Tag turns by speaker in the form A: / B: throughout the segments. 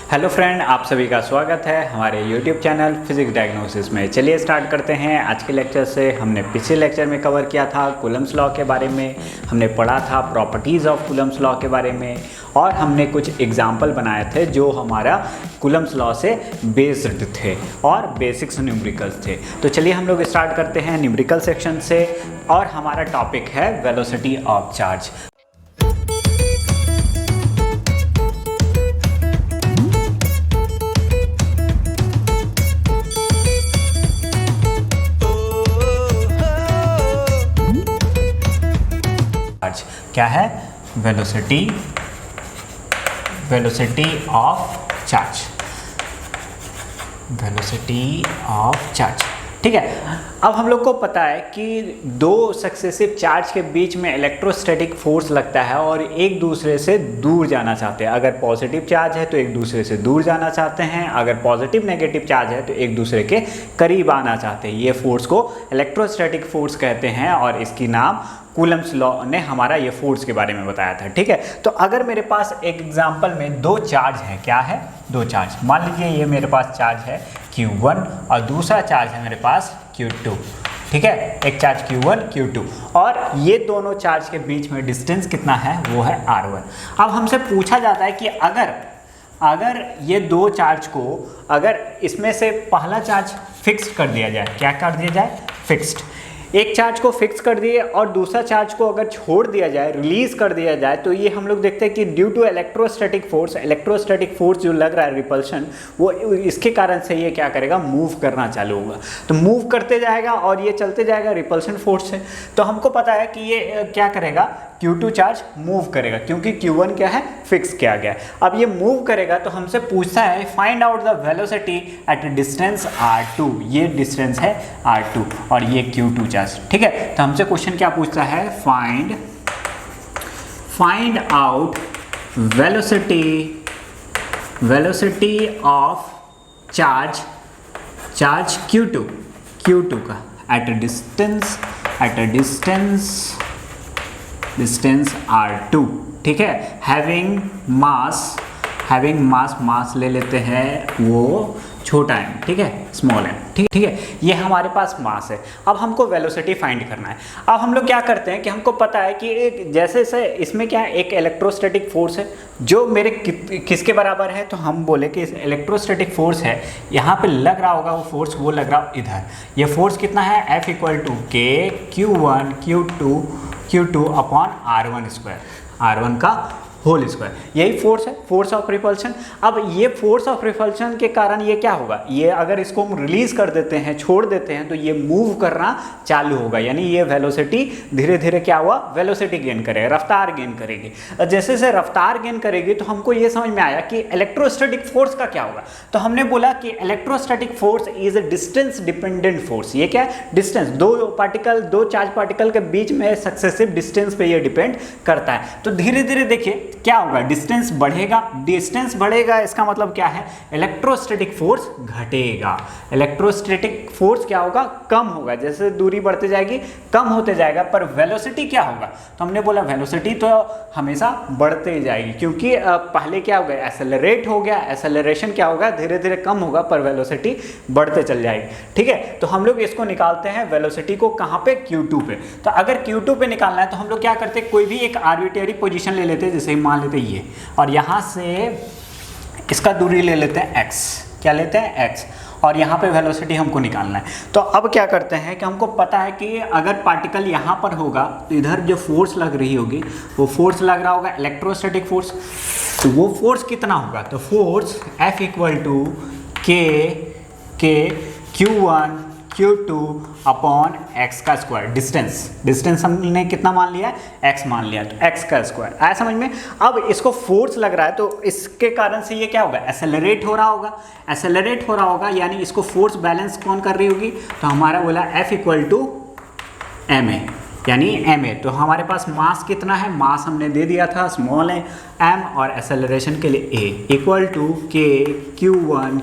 A: Hello friend, आप सभी का स्वागत है हमारे YouTube चैनल फिजिक्स डायग्नोसिस में। चलिए स्टार्ट करते हैं आज के लेक्चर से। हमने पिछले लेक्चर में कवर किया था कूलम्स लॉ के बारे में, हमने पढ़ा था प्रॉपर्टीज़ ऑफ कूलम्स लॉ के बारे में, और हमने कुछ एग्जाम्पल बनाए थे जो हमारा कूलम्स लॉ से बेस्ड थे और बेसिक्स न्यूमेरिकल्स थे। तो चलिए हम लोग स्टार्ट करते हैं न्यूमेरिकल सेक्शन से, और हमारा टॉपिक है वेलोसिटी ऑफ चार्ज। क्या है? Velocity of charge, velocity of charge. ठीक है, अब हम लोग को पता है कि दो सक्सेसिव चार्ज के बीच में इलेक्ट्रोस्टैटिक फोर्स लगता है और एक दूसरे से दूर जाना चाहते हैं। अगर पॉजिटिव चार्ज है तो एक दूसरे से दूर जाना चाहते हैं, अगर पॉजिटिव नेगेटिव चार्ज है तो एक दूसरे के करीब आना चाहते हैं। ये फोर्स को इलेक्ट्रोस्टैटिक फोर्स कहते हैं और इसकी नाम कूलम्स लॉ ने हमारा ये फोर्स के बारे में बताया था। ठीक है, तो अगर मेरे पास एक एग्जांपल में दो चार्ज है, क्या है? दो चार्ज। मान लीजिए ये मेरे पास चार्ज है Q1 और दूसरा चार्ज है मेरे पास Q2। ठीक है, एक चार्ज Q1 Q2, और ये दोनों चार्ज के बीच में डिस्टेंस कितना है? वो है R1। अब हमसे पूछा जाता है कि अगर ये दो चार्ज को, अगर इसमें से पहला चार्ज फिक्स कर दिया जाए, क्या कर दिया जाए? फिक्स्ड। एक चार्ज को फिक्स कर दिए और दूसरा चार्ज को अगर छोड़ दिया जाए, रिलीज कर दिया जाए, तो ये हम लोग देखते हैं कि ड्यू टू इलेक्ट्रोस्टैटिक फोर्स जो लग रहा है रिपल्शन, वो इसके कारण से ये क्या करेगा? मूव करना चालू होगा। तो मूव करते जाएगा और ये चलते जाएगा रिपल्शन फोर्स से। तो हमको पता है कि ये क्या करेगा? Q2 चार्ज मूव करेगा, क्योंकि Q1 क्या है? फिक्स किया गया। अब ये मूव करेगा तो हमसे पूछता है find out the velocity at distance R2। ये डिस्टेंस है R2 और ये Q2 चार्ज। ठीक है, तो हमसे क्वेश्चन क्या पूछता है? Find out velocity of charge Q2 का एट अ डिस्टेंस R2। ठीक है, हैविंग मास ले लेते हैं, वो छोटा m, ठीक है, स्मॉल m। ठीक है, ये हमारे पास मास है। अब हमको वेलोसिटी फाइंड करना है। अब हम लोग क्या करते हैं कि हमको पता है कि एक जैसे से इसमें क्या है? एक इलेक्ट्रोस्टैटिक फोर्स है जो मेरे किसके बराबर है? तो हम बोले कि इलेक्ट्रोस्टैटिक फोर्स है, यहाँ पे लग रहा होगा वो फोर्स, वो लग रहा इधर। ये फोर्स कितना है? F = K Q1 Q2 upon R1 का होल स्क्वायर। यही फोर्स है, फोर्स ऑफ रिपल्शन। अब ये फोर्स ऑफ रिपल्शन के कारण ये क्या होगा? ये अगर इसको हम रिलीज कर देते हैं, छोड़ देते हैं, तो ये मूव करना चालू होगा, यानी ये वेलोसिटी धीरे धीरे क्या हुआ? वेलोसिटी गेन करेगा, रफ्तार गेन करेगी। जैसे जैसे रफ्तार गेन करेगी तो हमको ये समझ में आया कि इलेक्ट्रोस्टैटिक फोर्स का क्या होगा। तो हमने बोला कि electrostatic force is a distance dependent force. ये क्या है? डिस्टेंस, दो चार्ज पार्टिकल के बीच में सक्सेसिव डिस्टेंस पे ये डिपेंड करता है। तो धीरे धीरे देखिए क्या होगा? डिस्टेंस बढ़ेगा, इसका मतलब क्या है? इलेक्ट्रोस्टैटिक फोर्स घटेगा। इलेक्ट्रोस्टैटिक फोर्स क्या होगा? कम होगा। जैसे दूरी बढ़ती जाएगी कम होते जाएगा, पर वेलोसिटी क्या होगा? तो हमने बोला वेलोसिटी तो हमेशा बढ़ते ही जाएगी, क्योंकि पहले क्या हो गया? एक्सेलरेट हो गया। एक्सेलरेशन क्या होगा? धीरे धीरे कम होगा, पर वेलोसिटी बढ़ते चल जाएगी। ठीक है, तो हम लोग इसको निकालते हैं वेलोसिटी को कहाँ पे? Q2 पे। तो अगर Q2 पे निकालना है तो हम लोग क्या करते हैं? कोई भी एक आर्बिट्रेरी पोजीशन ले लेते हैं, जैसे मान लेते हैं ये, और यहाँ से इसका दूरी ले लेते हैं x। क्या लेते हैं? x। और यहाँ पे वेलोसिटी हमको निकालना है। तो अब क्या करते हैं कि हमको पता है कि अगर पार्टिकल यहाँ पर होगा तो इधर जो फोर्स लग रही होगी, वो फोर्स लग रहा होगा इलेक्ट्रोस्टैटिक फोर्स। तो वो फोर्स कितना होगा? तो force F = K Q1 Q2 upon x का स्क्वायर। डिस्टेंस हमने कितना मान लिया? x मान लिया, तो x का स्क्वायर आया समझ में। अब इसको फोर्स लग रहा है तो इसके कारण से ये क्या होगा? एक्सेलरेट हो रहा होगा, यानी इसको फोर्स बैलेंस कौन कर रही होगी? तो हमारा बोला F = ma, यानी ma। तो हमारे पास मास कितना है? मास हमने दे दिया था, स्मॉल है m, और एक्सेलरेशन के लिए a = K Q1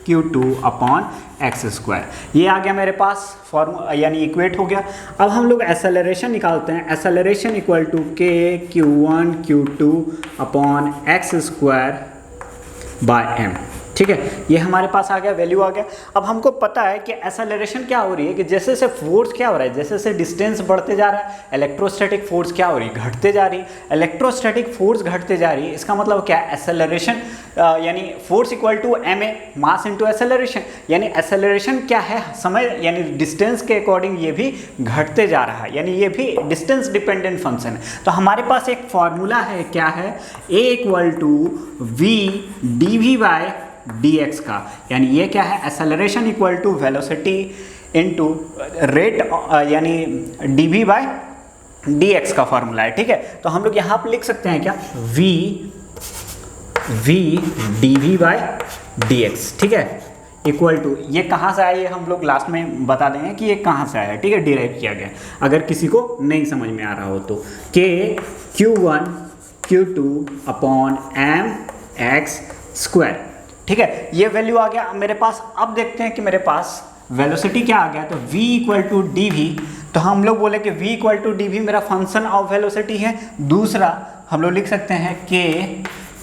A: Q2 upon X square. ये आ गया मेरे पास फॉर्मूला, यानी इक्वेट हो गया। अब हम लोग एक्सेलरेशन निकालते हैं। Acceleration = K Q1 Q2 upon X square by M. ठीक है, ये हमारे पास आ गया, वैल्यू आ गया। अब हमको पता है कि एक्सेलरेशन क्या हो रही है, कि जैसे जैसे फोर्स क्या हो रहा है, जैसे जैसे डिस्टेंस बढ़ते जा रहा है, इलेक्ट्रोस्टैटिक फोर्स क्या हो रही है, घटते जा रही है। इलेक्ट्रोस्टैटिक फोर्स घटते जा रही है, इसका मतलब क्या है, एक्सेलरेशन यानी force equal to M A mass into acceleration, यानी एक्सेलरेशन क्या है, समय यानी डिस्टेंस के अकॉर्डिंग ये भी घटते जा रहा है, यानी ये भी डिस्टेंस डिपेंडेंट फंक्शन है। तो हमारे पास एक फॉर्मूला है, क्या है, A equal to V D V by D X का, यानी ये क्या है, acceleration equal to velocity into rate यानी D V by D X का फॉर्मूला है। ठीक है, तो हम लोग यहाँ पर लिख सकते हैं क्या, V D V by D X. ठीक है, इक्वल टू, ये कहाँ से आया ये हम लोग लास्ट में बता देंगे कि ये कहाँ से आया। ठीक है, डिराइव किया गया, अगर किसी को नहीं समझ में आ रहा हो तो, के Q1 Q2 upon M x square. ठीक है, ये वैल्यू आ गया मेरे पास। अब देखते हैं कि मेरे पास वेलोसिटी क्या आ गया, तो v equal to D V. तो हम लोग बोले कि v equal to D V मेरा फंक्शन ऑफ वेलोसिटी है। दूसरा हम लोग लिख सकते हैं के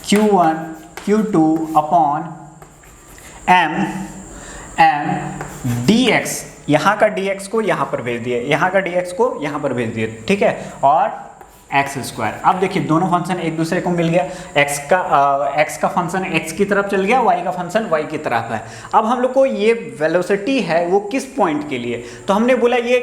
A: Q1 Q2 upon M D x, यहाँ का dx को यहाँ पर भेज दिए, यहाँ का dx को यहाँ पर भेज दिए। ठीक है, और एक्स स्क्वायर। अब देखिए दोनों फंक्शन एक दूसरे को मिल गया, x का फंक्शन x की तरफ चल गया, y का फंक्शन y की तरफ है। अब हम लोग को ये वेलोसिटी है वो किस पॉइंट के लिए, तो हमने बोला ये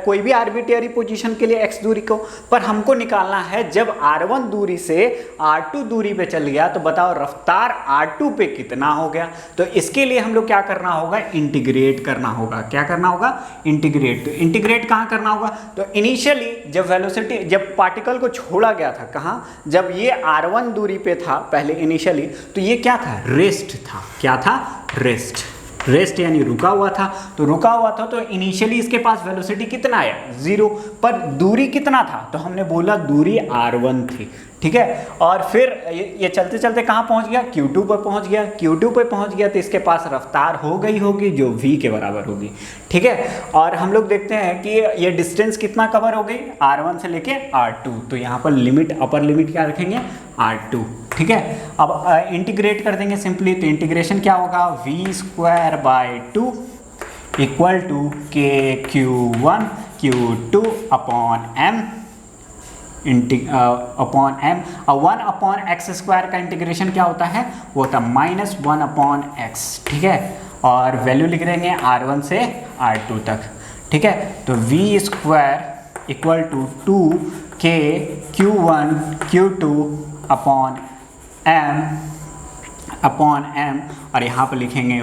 A: कोई भी आर्बिट्रेरी पोजीशन के लिए x दूरी को, पर हमको निकालना है जब r1 दूरी से r2 दूरी पे चल गया, तो बताओ रफ्तार r2 पे कितना हो गया। तो इसके लिए हम लोग क्या करना होगा, इंटीग्रेट करना होगा। क्या करना होगा, इंटीग्रेट। तो इंटीग्रेट कहाँ करना होगा, तो इनिशियली जब वेलोसिटी, जब पार्टिकल को छोड़ा गया था, कहाँ, जब ये r1 दूरी पे था पहले इनिशियली, तो ये क्या था, रेस्ट था। क्या था, रेस्ट। रेस्ट यानी रुका हुआ था। तो रुका हुआ था तो इनिशियली इसके पास वेलोसिटी कितना आया, 0, पर दूरी कितना था, तो हमने बोला दूरी r1 थी। ठीक है, और फिर ये चलते चलते कहाँ पहुँच गया, Q2 पर पहुँच गया। Q2 पर पहुँच गया तो इसके पास रफ्तार हो गई होगी जो v के बराबर होगी। ठीक है, और हम लोग देखते हैं कि ये डिस्टेंस कितना कवर हो गई, r1 से लेके r2। तो यहाँ पर लिमिट, अपर लिमिट क्या रखेंगे, r2। ठीक है, अब इंटीग्रेट कर देंगे सिंपली। तो इंटीग्रेशन क्या होगा, v square by 2 equal to K Q1 Q2 upon M upon M. और 1 अपॉन एक्स स्क्वायर का इंटीग्रेशन क्या होता है, वो होता है -1 अपॉन एक्स। ठीक है, और वैल्यू लिख देंगे r1 से r2 तक। ठीक है, तो v स्क्वायर इक्वल टू 2 के Q1 Q2 अपॉन एम, और यहाँ पर लिखेंगे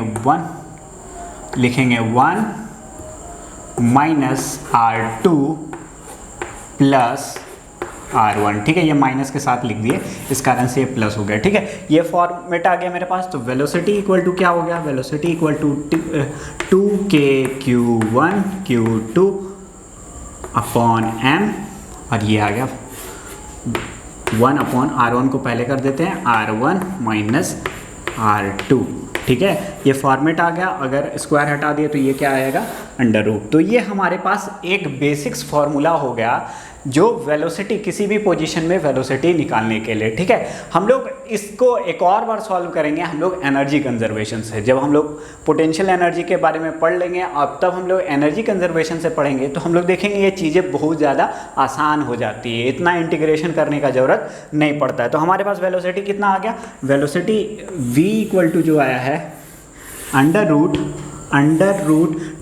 A: 1 माइनस r2 प्लस r1। ठीक है, ये माइनस के साथ लिख दिए, इस कारण से ये प्लस हो गया। ठीक है, ये फॉर्मेट आ गया मेरे पास। तो वेलोसिटी इक्वल टू क्या हो गया, वेलोसिटी इक्वल टू 2 के Q1 Q2 अपॉन एम, और ये आ गया 1 अपॉन r1 को पहले कर देते हैं, r1 माइनस r2। ठीक है, ये फॉर्मेट आ गया। अगर स्क्वायर हटा दिए तो ये क्या आएगा, अंडर रूट। तो ये हमारे पास एक बेसिक्स फॉर्मूला हो गया जो वेलोसिटी, किसी भी पोजीशन में वेलोसिटी निकालने के लिए। ठीक है, हम लोग इसको एक और बार सॉल्व करेंगे हम लोग एनर्जी कंजर्वेशन से। जब हम लोग पोटेंशियल एनर्जी के बारे में पढ़ लेंगे, अब तब हम लोग एनर्जी कंजर्वेशन से पढ़ेंगे, तो हम लोग देखेंगे ये चीज़ें बहुत ज़्यादा आसान हो जाती है, इतना इंटीग्रेशन करने का ज़रूरत नहीं पड़ता है। तो हमारे पास वेलोसिटी कितना आ गया, वेलोसिटी v इक्वल टू जो आया है अंडर रूट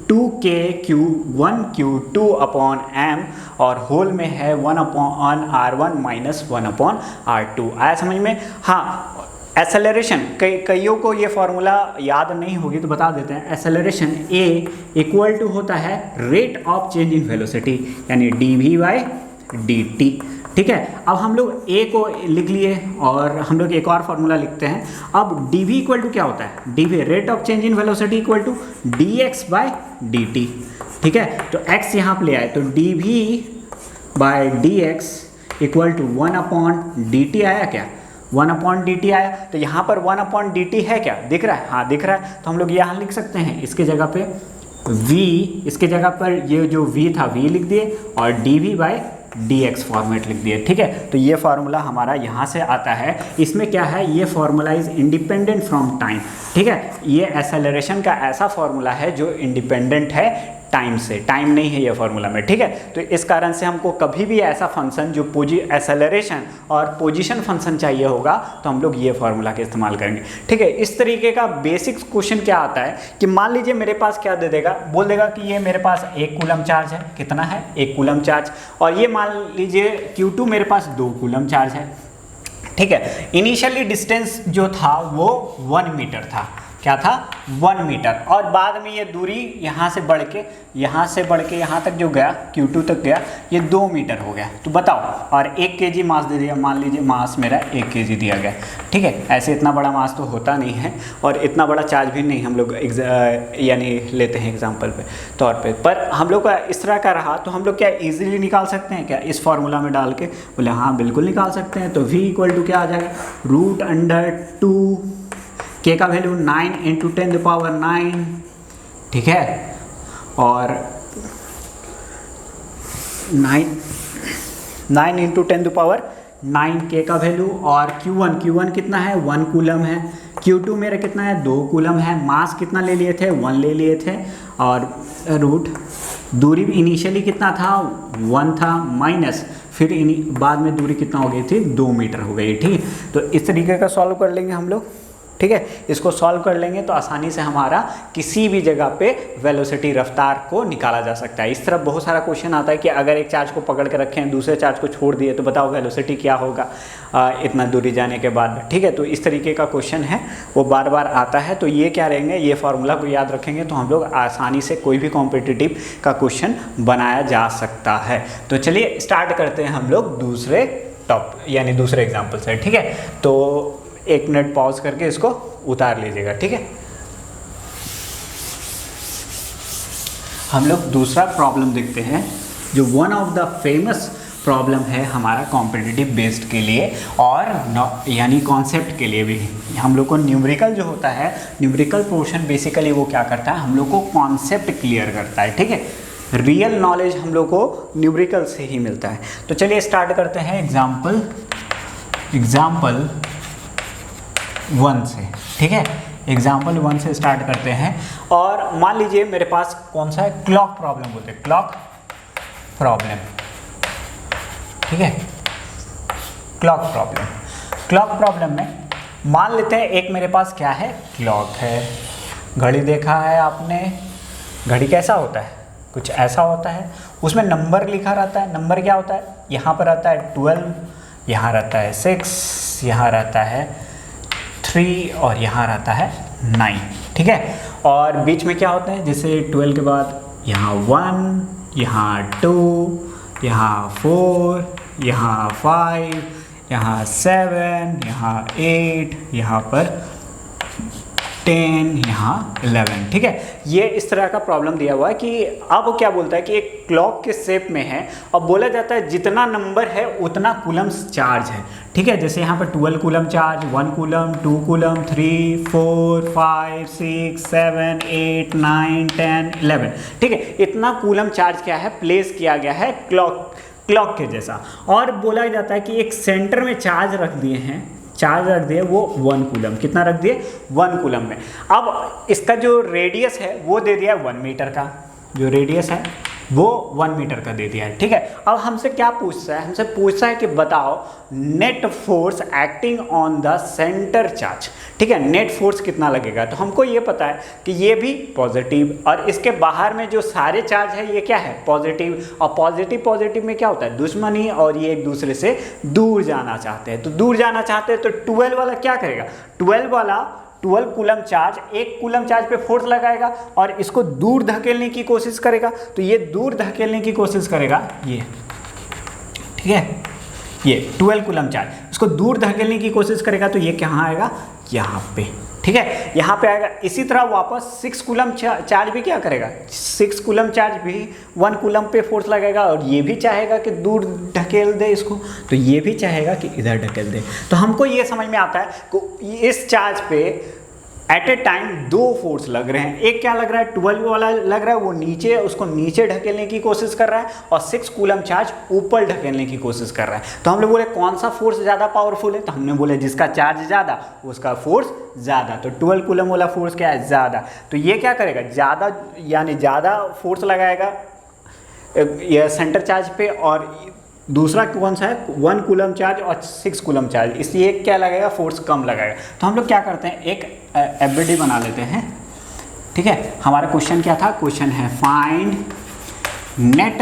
A: 2 के Q1 Q2 अपॉन एम, और होल में है 1 upon r1 minus 1 upon r2। आया समझ में। हाँ, एसेलरेशन, कईयों को ये फॉर्मूला याद नहीं होगी तो बता देते हैं। एसेलरेशन a इक्वल टू होता है rate of change in velocity, यानी dv बाई dt। ठीक है, अब हम लोग a को लिख लिए और हम लोग एक और फार्मूला लिखते हैं। अब dv इक्वल टू क्या होता है, dv rate of change in velocity equal to dx by dt। ठीक है, तो x यहाँ पे ले आए तो dv by dx equal to 1 upon dt आया क्या, 1 अपॉन dt आया। तो यहाँ पर 1 अपॉन dt है क्या, दिख रहा है, हाँ दिख रहा है। तो हम लोग यहाँ लिख सकते हैं, इसके जगह पे v, इसके जगह पर ये जो v था v लिख दिए और dv बाय dx फॉर्मेट लिख दिए, ठीक है। तो ये फार्मूला हमारा यहाँ से आता है। इसमें क्या है, ये formula is independent from time, ठीक है। ये एक्सेलरेशन का ऐसा फार्मूला है जो इंडिपेंडेंट है टाइम से, टाइम नहीं है ये फार्मूला में, ठीक है। तो इस कारण से हमको कभी भी ऐसा फंक्शन जो एक्सेलरेशन और पोजीशन फंक्शन चाहिए होगा तो हम लोग ये फार्मूला का इस्तेमाल करेंगे, ठीक है। इस तरीके का बेसिक क्वेश्चन क्या आता है कि मान लीजिए मेरे पास क्या दे देगा, बोल देगा कि ये मेरे पास 1 कूलम चार्ज है, कितना है 1 कूलम चार्ज, और ये मान लीजिए Q2 मेरे पास 2 कूलम चार्ज है, ठीक है। इनिशियली डिस्टेंस जो था वो 1 मीटर था, क्या था 1 मीटर, और बाद में ये दूरी यहाँ से बढ़ के यहाँ तक जो गया Q2 तक गया, ये 2 मीटर हो गया। तो बताओ, और 1 kg मास दे दिया, मान लीजिए मास मेरा 1 kg दिया गया, ठीक है। ऐसे इतना बड़ा मास तो होता नहीं है और इतना बड़ा चार्ज भी नहीं हम लोग यानी लेते हैं एग्जाम्पल पे तौर पे, पर हम लोग का इस तरह का रहा तो हम लोग क्या ईजिली निकाल सकते हैं क्या इस फार्मूला में डाल के? बोले हाँ बिल्कुल निकाल सकते हैं। तो v = क्या आ जाएगा, √2 k का वैल्यू 9 × 10⁹, ठीक है, और 9 × 10⁹ k का वैल्यू, और Q1 कितना है 1 कूलम है, Q2 मेरा कितना है 2 कूलम है, मास कितना ले लिए थे 1 ले लिए थे, और दूरी इनिशियली कितना था 1 था, माइनस फिर बाद में दूरी कितना हो गई थी 2 मीटर हो गई, ठीक है। तो इस तरीके का सॉल्व कर लेंगे हम लोग, ठीक है। इसको सॉल्व कर लेंगे तो आसानी से हमारा किसी भी जगह पे वेलोसिटी रफ्तार को निकाला जा सकता है। इस तरह बहुत सारा क्वेश्चन आता है कि अगर एक चार्ज को पकड़ के रखें दूसरे चार्ज को छोड़ दिए तो बताओ वेलोसिटी क्या होगा इतना दूरी जाने के बाद, ठीक है। तो इस तरीके का क्वेश्चन है, वो बार बार आता है। तो ये क्या रहेंगे, ये फार्मूला को याद रखेंगे तो हम लोग आसानी से कोई भी कॉम्पिटिटिव का क्वेश्चन बनाया जा सकता है। तो चलिए स्टार्ट करते हैं हम लोग दूसरे दूसरे एग्जाम्पल से, ठीक है। तो 1 मिनट पॉज करके इसको उतार लीजिएगा, ठीक है। हम लोग दूसरा प्रॉब्लम देखते हैं जो one of the famous problem है हमारा कॉम्पिटिटिव बेस्ड के लिए और यानी कॉन्सेप्ट के लिए भी। हम लोग को न्यूमेरिकल जो होता है, न्यूमेरिकल पोर्शन बेसिकली वो क्या करता है, हम लोग को कॉन्सेप्ट क्लियर करता है, ठीक है। रियल नॉलेज हम लोग को न्यूमेरिकल से ही मिलता है। तो चलिए स्टार्ट करते हैं एग्जाम्पल 1 से, ठीक है। एग्जाम्पल 1 से स्टार्ट करते हैं और मान लीजिए मेरे पास कौन सा है, क्लॉक प्रॉब्लम बोलते हैं, क्लॉक ठीक है। क्लॉक प्रॉब्लम में मान लेते हैं एक मेरे पास क्या है, क्लॉक है। घड़ी देखा है आपने, घड़ी कैसा होता है, कुछ ऐसा होता है, उसमें नंबर लिखा रहता है। नंबर क्या होता है, यहाँ पर रहता है 12, यहाँ रहता है 6, यहाँ रहता है 3 और यहाँ रहता है 9, ठीक है। और बीच में क्या होते हैं, जैसे 12 के बाद यहाँ 1, यहाँ 2, यहाँ 4, यहाँ 5, यहाँ 7, यहाँ 8, यहाँ पर 10, यहाँ 11, ठीक है। ये इस तरह का प्रॉब्लम दिया हुआ है कि अब वो क्या बोलता है कि एक क्लॉक के शेप में है और बोला जाता है जितना नंबर है उतना कूलम्स चार्ज है, ठीक है। जैसे यहाँ पर 12 कूलम चार्ज, 1 कूलम, 2 कूलम, 3, 4, 5, 6, 7, 8, 9, 10, 11, ठीक है। इतना कूलम चार्ज क्या है, प्लेस किया गया है क्लॉक के जैसा। और बोला जाता है कि एक सेंटर में चार्ज रख दिए वो 1 कूलम, कितना रख दिए 1 कूलम में। अब इसका जो रेडियस है वो दे दिया 1 मीटर का, जो रेडियस है वो 1 मीटर का दे दिया है, ठीक है। अब हमसे क्या पूछता है, हमसे पूछता है कि बताओ net force acting on the centre charge, ठीक है। नेट फोर्स कितना लगेगा, तो हमको ये पता है कि ये भी पॉजिटिव और इसके बाहर में जो सारे चार्ज है ये क्या है, पॉजिटिव। और पॉजिटिव में क्या होता है, दुश्मनी, और ये एक दूसरे से दूर जाना चाहते हैं। तो दूर जाना चाहते हैं तो 12 वाला क्या करेगा, 12 कूलम चार्ज 1 कूलम चार्ज पे फोर्स लगाएगा और इसको दूर धकेलने की कोशिश करेगा। तो ये दूर धकेलने की कोशिश करेगा, ये ठीक है, ये 12 कूलम चार्ज इसको दूर धकेलने की कोशिश करेगा। तो ये कहाँ आएगा, यहाँ पे, ठीक है, यहाँ पे आएगा। इसी तरह वापस 6 कूलम चार्ज भी क्या करेगा, 6 कूलम चार्ज भी 1 कूलम पे फोर्स लगाएगा और ये भी चाहेगा कि दूर ढकेल दे इसको, तो ये भी चाहेगा कि इधर ढकेल दे। तो हमको ये समझ में आता है कि इस चार्ज पे एट ए टाइम दो फोर्स लग रहे हैं। एक क्या लग रहा है, 12 वाला लग रहा है, वो नीचे, उसको नीचे ढकेलने की कोशिश कर रहा है, और 6 कूलम चार्ज ऊपर ढकेलने की कोशिश कर रहा है। तो हम लोग बोले कौन सा फोर्स ज़्यादा पावरफुल है, तो हमने बोले जिसका चार्ज ज़्यादा उसका फोर्स ज़्यादा। तो 12 कूलम वाला फोर्स क्या है, ज़्यादा। तो ये क्या करेगा, ज़्यादा यानी ज़्यादा फोर्स लगाएगा यह सेंटर चार्ज पे, और दूसरा कौन सा है, 1 कूलम चार्ज और 6 कूलम चार्ज, इसलिए क्या लगेगा, फोर्स कम लगाएगा। तो हम लोग क्या करते हैं, एक एफबीडी बना लेते हैं, ठीक है। हमारा क्वेश्चन क्या था, क्वेश्चन है find net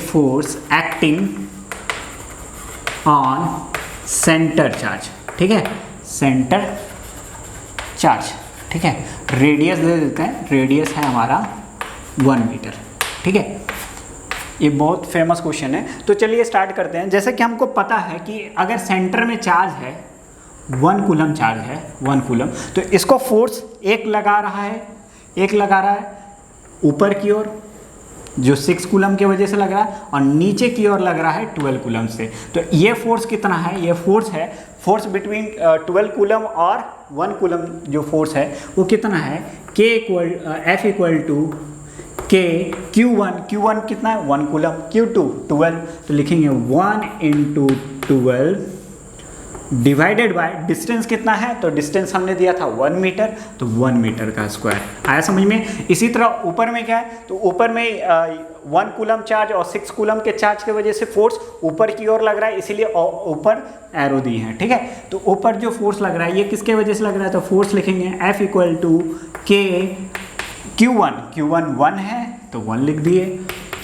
A: force acting on centre charge, ठीक है, सेंटर चार्ज, ठीक है। रेडियस दे देते हैं, रेडियस है हमारा 1 मीटर, ठीक है। ये बहुत फेमस क्वेश्चन है। तो चलिए स्टार्ट करते हैं। जैसे कि हमको पता है कि अगर सेंटर में चार्ज है 1 कूलम चार्ज है, 1 कूलम, तो इसको फोर्स एक लगा रहा है ऊपर की ओर जो 6 कूलम की वजह से लग रहा है, और नीचे की ओर लग रहा है 12 कूलम से। तो ये फोर्स कितना है, ये फोर्स है, फोर्स बिटवीन 12 कूलम और 1 कूलम जो फोर्स है वो कितना है, F equal to K Q1 कितना है, 1 कूलम, Q2 12, तो लिखेंगे 1 × 12 डिवाइडेड बाय डिस्टेंस कितना है, तो डिस्टेंस हमने दिया था 1 मीटर, तो 1 मीटर का स्क्वायर। आया समझ में। इसी तरह ऊपर में क्या है, तो ऊपर में 1 कूलम चार्ज और 6 कूलम के चार्ज की वजह से फोर्स ऊपर की ओर लग रहा है, इसीलिए ऊपर एरो दी है, ठीक है। तो ऊपर जो फोर्स लग रहा है ये किसके वजह से लग रहा है, तो फोर्स लिखेंगे F equal to K Q1 1 है तो 1 लिख दिए,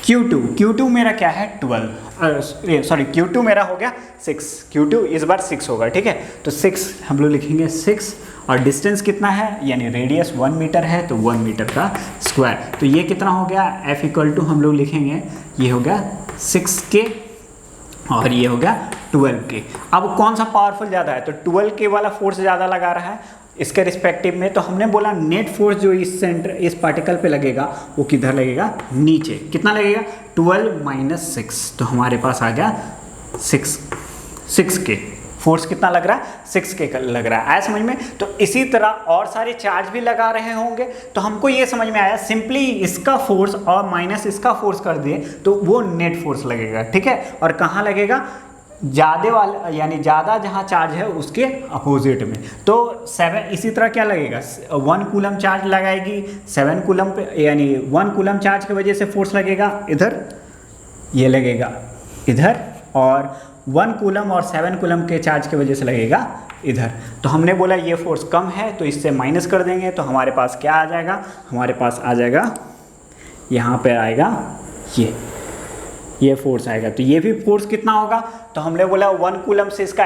A: Q2 मेरा क्या है 12, सॉरी Q2 मेरा हो गया 6, Q2 इस बार 6 होगा, ठीक है। तो 6 हम लोग लिखेंगे 6, और डिस्टेंस कितना है, यानी रेडियस 1 मीटर है, तो 1 मीटर का स्क्वायर। तो ये कितना हो गया, F इक्वल टू हम लोग लिखेंगे, ये हो गया 6K और ये हो गया 12K। अब कौन सा पावरफुल ज़्यादा है, तो 12K वाला फोर्स ज़्यादा लगा रहा है इसके रिस्पेक्टिव में। तो हमने बोला नेट फोर्स जो इस पार्टिकल पे लगेगा वो किधर लगेगा, नीचे। कितना लगेगा, 12 - 6, तो हमारे पास आ गया 6K। फोर्स कितना लग रहा है, 6K का लग रहा है। आया समझ में। तो इसी तरह और सारे चार्ज भी लगा रहे होंगे, तो हमको ये समझ में आया, सिंपली इसका फोर्स और माइनस इसका फोर्स कर दिए तो वो नेट फोर्स लगेगा, ठीक है। और कहाँ लगेगा, ज़्यादा वाला यानी ज़्यादा जहाँ चार्ज है उसके अपोजिट में। तो 7 इसी तरह क्या लगेगा, 1 कूलम चार्ज लगाएगी 7 कूलम पे, यानी 1 कूलम चार्ज की वजह से फोर्स लगेगा इधर, ये लगेगा इधर, और 1 कूलम और 7 कूलम के चार्ज की वजह से लगेगा इधर। तो हमने बोला ये फोर्स कम है तो इससे माइनस कर देंगे, तो हमारे पास क्या आ जाएगा, हमारे पास आ जाएगा यहाँ पे आएगा ये फोर्स आएगा। तो ये भी फोर्स कितना होगा, तो हमने बोला 1 कूलम से इसका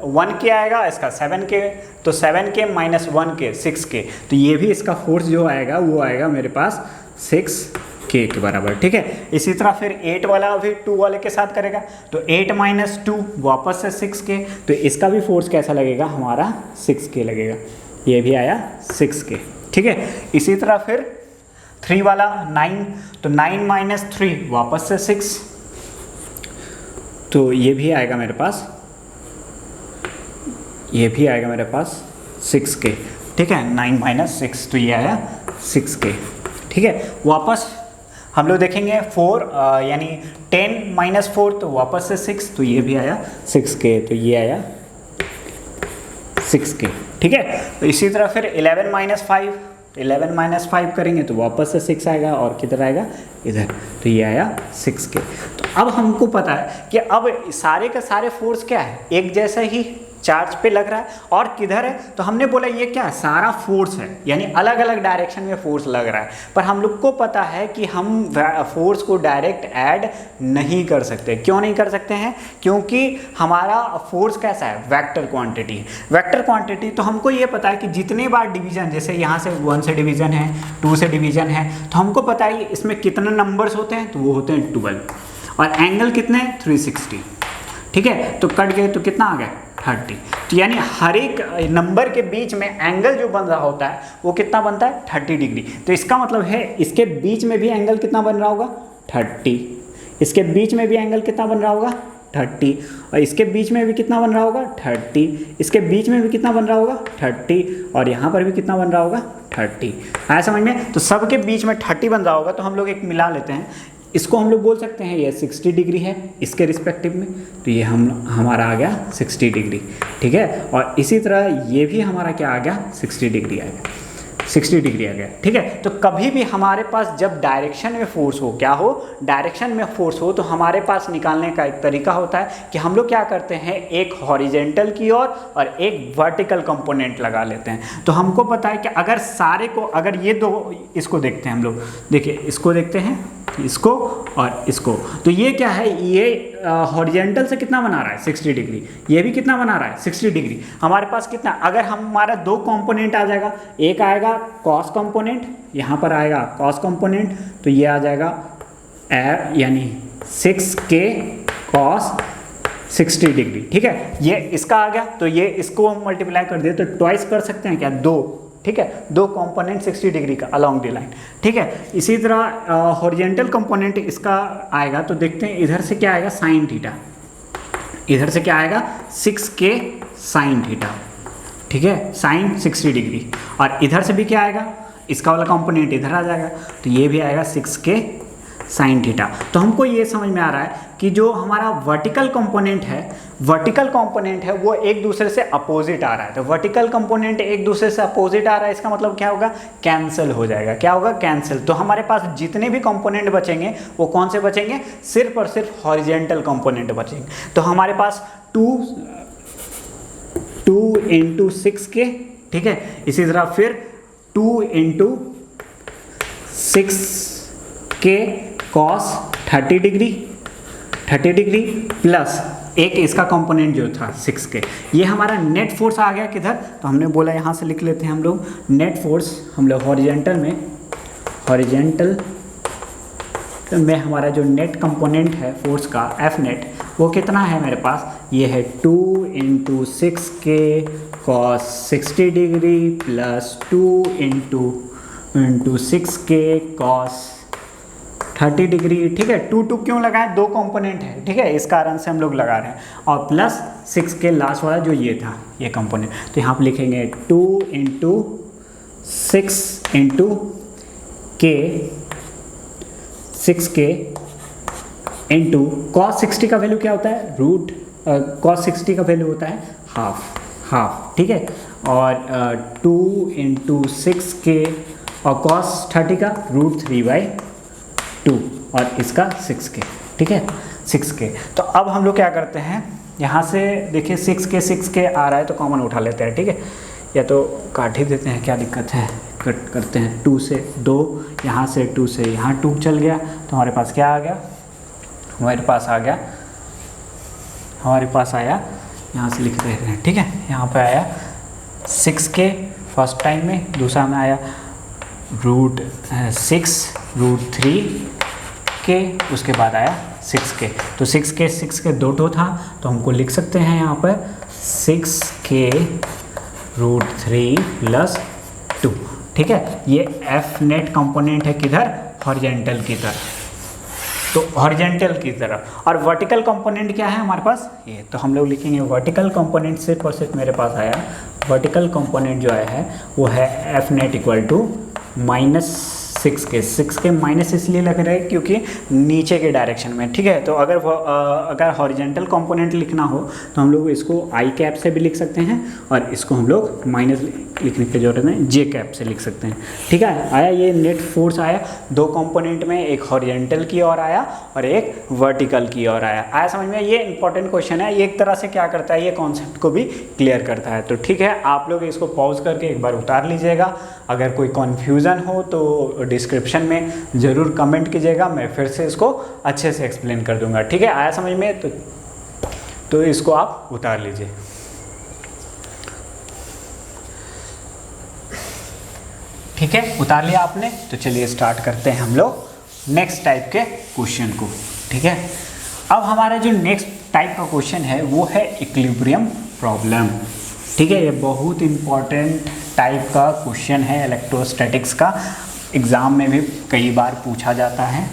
A: 1K आएगा, इसका 7K, तो 7K - 1K 6K। तो ये भी इसका फोर्स जो आएगा वो आएगा मेरे पास 6K के बराबर, ठीक है। इसी तरह फिर 8 वाला भी 2 वाले के साथ करेगा, तो 8 - 2 वापस से 6K, तो इसका भी फोर्स कैसा लगेगा, हमारा 6K लगेगा। ये भी आया 6K, ठीक है। इसी तरह फिर 3 वाला 9, तो 9 - 3 वापस से 6, तो ये भी आएगा मेरे पास, 6K, ठीक है। 9 - 6, तो ये आया 6K, ठीक है। वापस हम लोग देखेंगे 4 यानी 10 - 4, तो वापस से 6, तो ये भी आया 6K, तो ये आया 6K, ठीक है। तो इसी तरह फिर 11 - 5, 11 - 5 करेंगे तो वापस से 6 आएगा, और किधर आएगा, इधर, तो ये आया 6K। तो अब हमको पता है कि अब सारे का सारे फोर्स क्या है, एक जैसा ही चार्ज पे लग रहा है, और किधर है, तो हमने बोला ये क्या है, सारा फोर्स है, यानी अलग अलग डायरेक्शन में फोर्स लग रहा है। पर हम लोग को पता है कि हम फोर्स को डायरेक्ट ऐड नहीं कर सकते। क्यों नहीं कर सकते हैं, क्योंकि हमारा फोर्स कैसा है, वेक्टर क्वांटिटी है। वेक्टर क्वांटिटी, तो हमको ये पता है कि जितने बार डिवीजन, जैसे यहाँ से 1 से डिवीजन है, 2 से डिवीजन है, तो हमको पता है इसमें कितने नंबर्स होते हैं, तो वो होते हैं 12, और एंगल कितने हैं 360, ठीक है। तो कट गए तो कितना आ गया 30, तो यानी हर एक नंबर के बीच में एंगल जो बन रहा होता है वो कितना बनता है 30 डिग्री। तो इसका मतलब है इसके बीच में भी एंगल कितना बन रहा होगा 30, इसके बीच में भी एंगल कितना बन रहा होगा 30, और इसके बीच में भी कितना बन रहा होगा 30, इसके बीच में भी कितना बन रहा होगा 30, और यहाँ पर भी कितना बन रहा होगा 30। आया समझ में? तो सबके बीच में 30 बन रहा होगा, तो हम लोग एक मिला लेते हैं, इसको हम लोग बोल सकते हैं ये 60 डिग्री है इसके रिस्पेक्टिव में, तो ये हमारा आ गया 60 डिग्री, ठीक है। और इसी तरह ये भी हमारा क्या आ गया 60 डिग्री आ गया, 60 डिग्री आ गया, ठीक है। तो कभी भी हमारे पास जब डायरेक्शन में फोर्स हो, क्या हो, डायरेक्शन में फोर्स हो, तो हमारे पास निकालने का एक तरीका होता है कि हम लोग क्या करते हैं, एक हॉरिजेंटल की ओर और एक वर्टिकल कंपोनेंट लगा लेते हैं। तो हमको पता है कि अगर सारे को, अगर ये दो, इसको देखते हैं हम लोग, देखिए इसको देखते हैं, इसको और इसको, तो ये क्या है, ये हॉरिजेंटल से कितना बना रहा है 60 डिग्री, ये भी कितना बना रहा है 60 डिग्री। हमारे पास कितना, अगर हमारा दो कंपोनेंट आ जाएगा, एक आएगा कॉस कंपोनेंट, यहाँ पर आएगा कॉस कंपोनेंट, तो ये आ जाएगा यानी 6k cos 60 डिग्री, ठीक है। ये इसका आ गया, तो ये इसको हम मल्टीप्लाई कर दिए तो ट्वाइस कर सकते हैं क्या, दो, ठीक है, दो कंपोनेंट 60 डिग्री का अलोंग द लाइन, ठीक है। इसी तरह हॉरिजेंटल कंपोनेंट इसका आएगा, तो देखते हैं इधर से क्या आएगा साइन थीटा, इधर से क्या आएगा 6k साइन थीटा, ठीक है, साइन 60 डिग्री, और इधर से भी क्या आएगा, इसका वाला कंपोनेंट इधर आ जाएगा, तो ये भी आएगा 6k साइन थीटा। तो हमको ये समझ में आ रहा है कि जो हमारा वर्टिकल कंपोनेंट है, वर्टिकल कंपोनेंट है वो एक दूसरे से अपोजिट आ रहा है, तो वर्टिकल कंपोनेंट एक दूसरे से अपोजिट आ रहा है, इसका मतलब क्या होगा, कैंसिल हो जाएगा, क्या होगा, कैंसिल। तो हमारे पास जितने भी कंपोनेंट बचेंगे वो कौन से बचेंगे, सिर्फ और सिर्फ हॉरिजेंटल कंपोनेंट बचेंगे। तो हमारे पास 2 × 6k, ठीक है, इसी तरह फिर 2 × 6k cos 30 डिग्री प्लस एक इसका कंपोनेंट जो था 6k, ये हमारा नेट फोर्स आ गया किधर, तो हमने बोला यहाँ से लिख लेते हैं हम लोग नेट फोर्स, हम लोग हॉरिजेंटल में हमारा जो नेट कंपोनेंट है फोर्स का F नेट, वो कितना है मेरे पास, ये है 2 × 6k cos 60 degree plus 2 × 6k cos 30 degree, ठीक है। 2 क्यों लगाए, दो कंपोनेंट है, ठीक है, इस कारण से हम लोग लगा रहे हैं, और प्लस 6k लास्ट वाला जो ये था ये कंपोनेंट, तो यहाँ पे लिखेंगे 2 × 6k इंटू cos 60 का वैल्यू क्या होता है, रूट cos 60 का वैल्यू होता है हाफ, ठीक है, और 2 × 6k और cos 30 का √3/2 और इसका 6k, ठीक है, 6k। तो अब हम लोग क्या करते हैं, यहाँ से देखिए 6k आ रहा है तो कॉमन उठा लेते हैं, ठीक है, या तो काट ही देते हैं, क्या दिक्कत है, कट करते हैं, 2 से 2, यहाँ से 2 से यहाँ 2 चल गया, तो हमारे पास क्या आ गया, हमारे पास आया, यहाँ से लिख देते हैं, ठीक है, यहाँ पे आया 6k फर्स्ट टाइम में, दूसरा में आया √6√3k, उसके बाद आया 6k, तो 6k दो था, तो हमको लिख सकते हैं यहाँ पर 6k √3 + 2, ठीक है। ये F नेट कंपोनेंट है किधर, हॉरिजेंटल की तरफ, तो हॉरिजेंटल की तरफ, और वर्टिकल कंपोनेंट क्या है हमारे पास ये, तो हम लोग लिखेंगे वर्टिकल कंपोनेंट सिर्फ और सिर्फ मेरे पास आया, वर्टिकल कंपोनेंट जो आया है वो है F नेट = -6k माइनस इसलिए लग रहा है क्योंकि नीचे के डायरेक्शन में, ठीक है। तो अगर हॉरिजेंटल कंपोनेंट लिखना हो तो हम लोग इसको आई कैप से भी लिख सकते हैं, और इसको हम लोग माइनस लिखने की जरूरत नहीं, जे कैप से लिख सकते हैं, ठीक है। आया ये नेट फोर्स आया दो कंपोनेंट में, एक हॉरिजेंटल की ओर आया और एक वर्टिकल की ओर आया समझ में। ये इंपॉर्टेंट क्वेश्चन है, ये एक तरह से क्या करता है, ये कॉन्सेप्ट को भी क्लियर करता है। तो ठीक है, आप लोग इसको पॉज करके एक बार उतार लीजिएगा, अगर कोई कन्फ्यूज़न हो तो डिस्क्रिप्शन में ज़रूर कमेंट कीजिएगा, मैं फिर से इसको अच्छे से एक्सप्लेन कर दूंगा, ठीक है। आया समझ में, तो इसको आप उतार लीजिए। ठीक है, उतार लिया आपने, तो चलिए स्टार्ट करते हैं हम लोग नेक्स्ट टाइप के क्वेश्चन को, ठीक है। अब हमारा जो नेक्स्ट टाइप का क्वेश्चन है वो है इक्विलिब्रियम प्रॉब्लम, ठीक है। ये बहुत इंपॉर्टेंट टाइप का क्वेश्चन है इलेक्ट्रोस्टैटिक्स का, एग्ज़ाम में भी कई बार पूछा जाता है,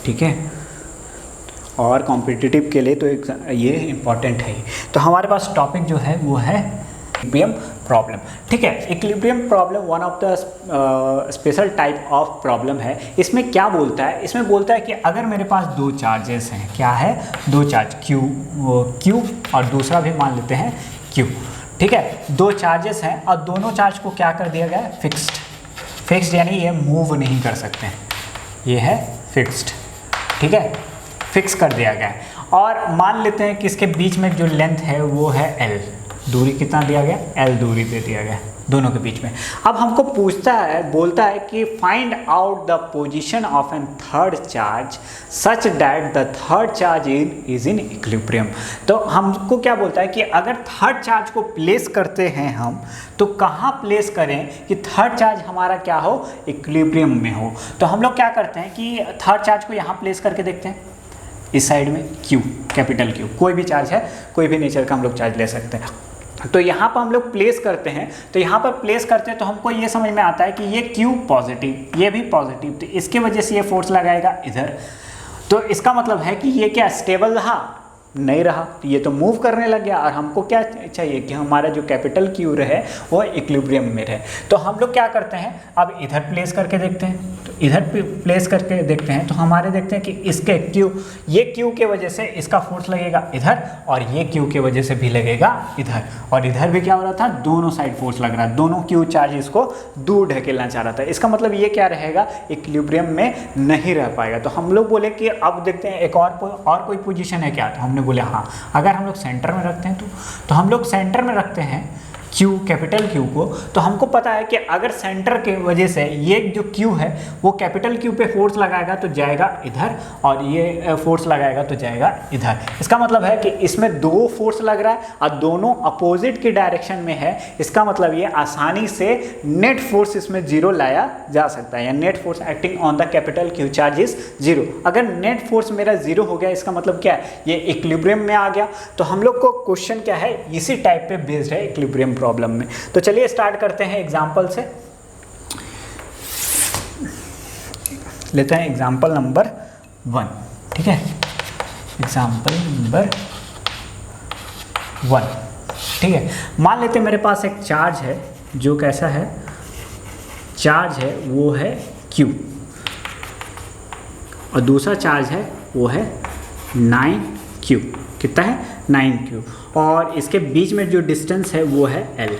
A: ठीक है। और कॉम्पिटिटिव के लिए तो ये इम्पॉर्टेंट है। तो हमारे पास टॉपिक जो है वो है इक्विलिब्रियम प्रॉब्लम। ठीक है, equilibrium problem one of the special type of problem है। इसमें क्या बोलता है, इसमें बोलता है कि अगर मेरे पास दो चार्जेस हैं, क्या है, दो चार्ज क्यू और दूसरा भी मान लेते हैं क्यू। ठीक है, दो चार्जेस हैं और दोनों चार्ज को क्या कर दिया गया है, फिक्स्ड यानी ये मूव नहीं कर सकते हैं, ये है फिक्स्ड। ठीक है, फिक्स कर दिया गया है। और मान लेते हैं कि इसके बीच में जो लेंथ है वो है L, दूरी कितना दिया गया, L दूरी दे दिया गया दोनों के बीच में। अब हमको पूछता है, बोलता है कि find out the position of an third charge such that the third charge is in equilibrium. तो हमको क्या बोलता है कि अगर थर्ड चार्ज को प्लेस करते हैं हम, तो कहाँ प्लेस करें कि थर्ड चार्ज हमारा क्या हो, इक्विलिब्रियम में हो। तो हम लोग क्या करते हैं कि थर्ड चार्ज को यहाँ प्लेस करके देखते हैं, इस साइड में Q, कैपिटल Q, कोई भी चार्ज है, कोई भी नेचर का हम लोग चार्ज ले सकते हैं। तो यहाँ पर हम लोग प्लेस करते हैं, तो यहाँ पर प्लेस करते हैं तो हमको ये समझ में आता है कि ये Q पॉजिटिव, ये भी पॉजिटिव, तो इसके वजह से ये फोर्स लगाएगा इधर। तो इसका मतलब है कि ये क्या स्टेबल रहा, नहीं रहा, तो ये तो मूव करने लग गया। और हमको क्या चाहिए कि हमारा जो कैपिटल Q रहे वो इक्विलिब्रियम में रहे। तो हम लोग क्या करते हैं, अब इधर प्लेस करके देखते हैं, तो इधर प्लेस करके देखते हैं तो हमारे देखते हैं कि इसके ये Q के वजह से इसका फोर्स लगेगा इधर, और ये Q के वजह से भी लगेगा इधर, और इधर भी क्या हो रहा था, दोनों साइड फोर्स लग रहा है, दोनों Q चार्ज इसको दूर ढकेलना चाह रहा था। इसका मतलब ये क्या रहेगा, इक्विलिब्रियम में नहीं रह पाएगा। तो हम लोग बोले कि अब देखते हैं एक और कोई पोजीशन है क्या, तो हमने बोले हाँ, अगर हम लोग सेंटर में रखते हैं तो हम लोग सेंटर में रखते हैं Q, कैपिटल Q को, तो हमको पता है कि अगर सेंटर के वजह से ये जो Q है वो कैपिटल Q पे फोर्स लगाएगा तो जाएगा इधर, और ये फोर्स लगाएगा तो जाएगा इधर। इसका मतलब है कि इसमें दो फोर्स लग रहा है और दोनों अपोजिट की डायरेक्शन में है। इसका मतलब ये आसानी से नेट फोर्स इसमें जीरो लाया जा सकता है, या net force acting on the capital Q charge is zero. अगर नेट फोर्स मेरा जीरो हो गया, इसका मतलब क्या है, ये इक्विलिब्रियम में आ गया। तो हम लोग को क्वेश्चन क्या है, इसी टाइप पे बेस्ड है इक्विलिब्रियम प्रॉब्लम में। तो चलिए स्टार्ट करते हैं एग्जांपल से। लेते हैं एग्जांपल नंबर 1। ठीक है, एग्जांपल नंबर 1। ठीक है, मान लेते हैं मेरे पास एक चार्ज है, जो कैसा है, चार्ज है वो है Q, और दूसरा चार्ज है वो है 9Q। कितना है, 9Q, और इसके बीच में जो डिस्टेंस है वो है L,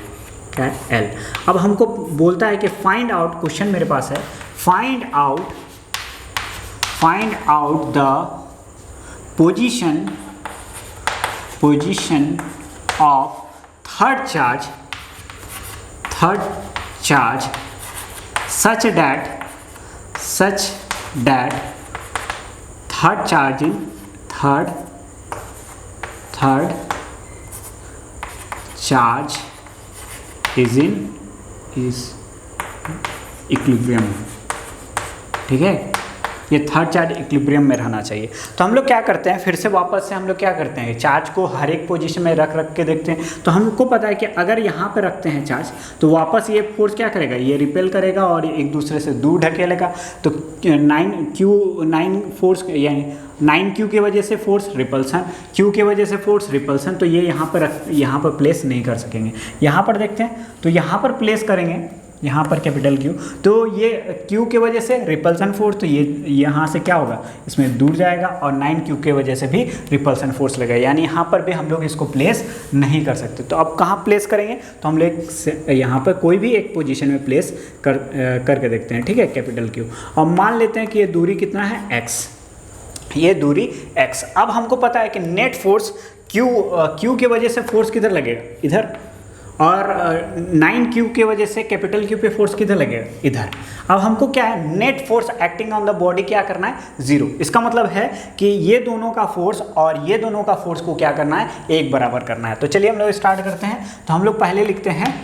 A: क्या है, L। अब हमको बोलता है कि फाइंड आउट, क्वेश्चन मेरे पास है, find out the position of third charge such that third charge is equilibrium. ठीक है, ये थर्ड चार्ज इक्विलिब्रियम में रहना चाहिए। तो हम लोग क्या करते हैं, फिर से वापस से हम लोग क्या करते हैं, चार्ज को हर एक पोजीशन में रख के देखते हैं। तो हमको पता है कि अगर यहाँ पे रखते हैं चार्ज, तो वापस ये फोर्स क्या करेगा, ये रिपेल करेगा और एक दूसरे से दूर ढकेलेगा। तो 9 फोर्स, यानी 9Q की वजह से फोर्स रिपल्सन, Q की वजह से फोर्स रिपल्सन, तो ये यहाँ पर प्लेस नहीं कर सकेंगे। यहाँ पर देखते हैं, तो यहाँ पर प्लेस करेंगे, यहाँ पर कैपिटल Q, तो ये Q की वजह से रिपल्सन फोर्स, तो ये यहाँ से क्या होगा, इसमें दूर जाएगा, और 9Q की वजह से भी रिपल्सन फोर्स लगेगा, यानी यहाँ पर भी हम लोग इसको प्लेस नहीं कर सकते। तो अब कहाँ प्लेस करेंगे, तो हम लोग यहाँ पर कोई भी एक पोजीशन में प्लेस करके देखते हैं। ठीक है, कैपिटल Q, और मान लेते हैं कि ये दूरी कितना है, x, ये दूरी x। अब हमको पता है कि नेट फोर्स Q की वजह से फोर्स किधर लगेगा, इधर, और 9Q की वजह से कैपिटल Q पे फोर्स किधर लगेगा, इधर। अब हमको क्या है, net force acting on the body क्या करना है, जीरो। इसका मतलब है कि ये दोनों का फोर्स और ये दोनों का फोर्स को क्या करना है, एक बराबर करना है। तो चलिए हम लोग स्टार्ट करते हैं। तो हम लोग पहले लिखते हैं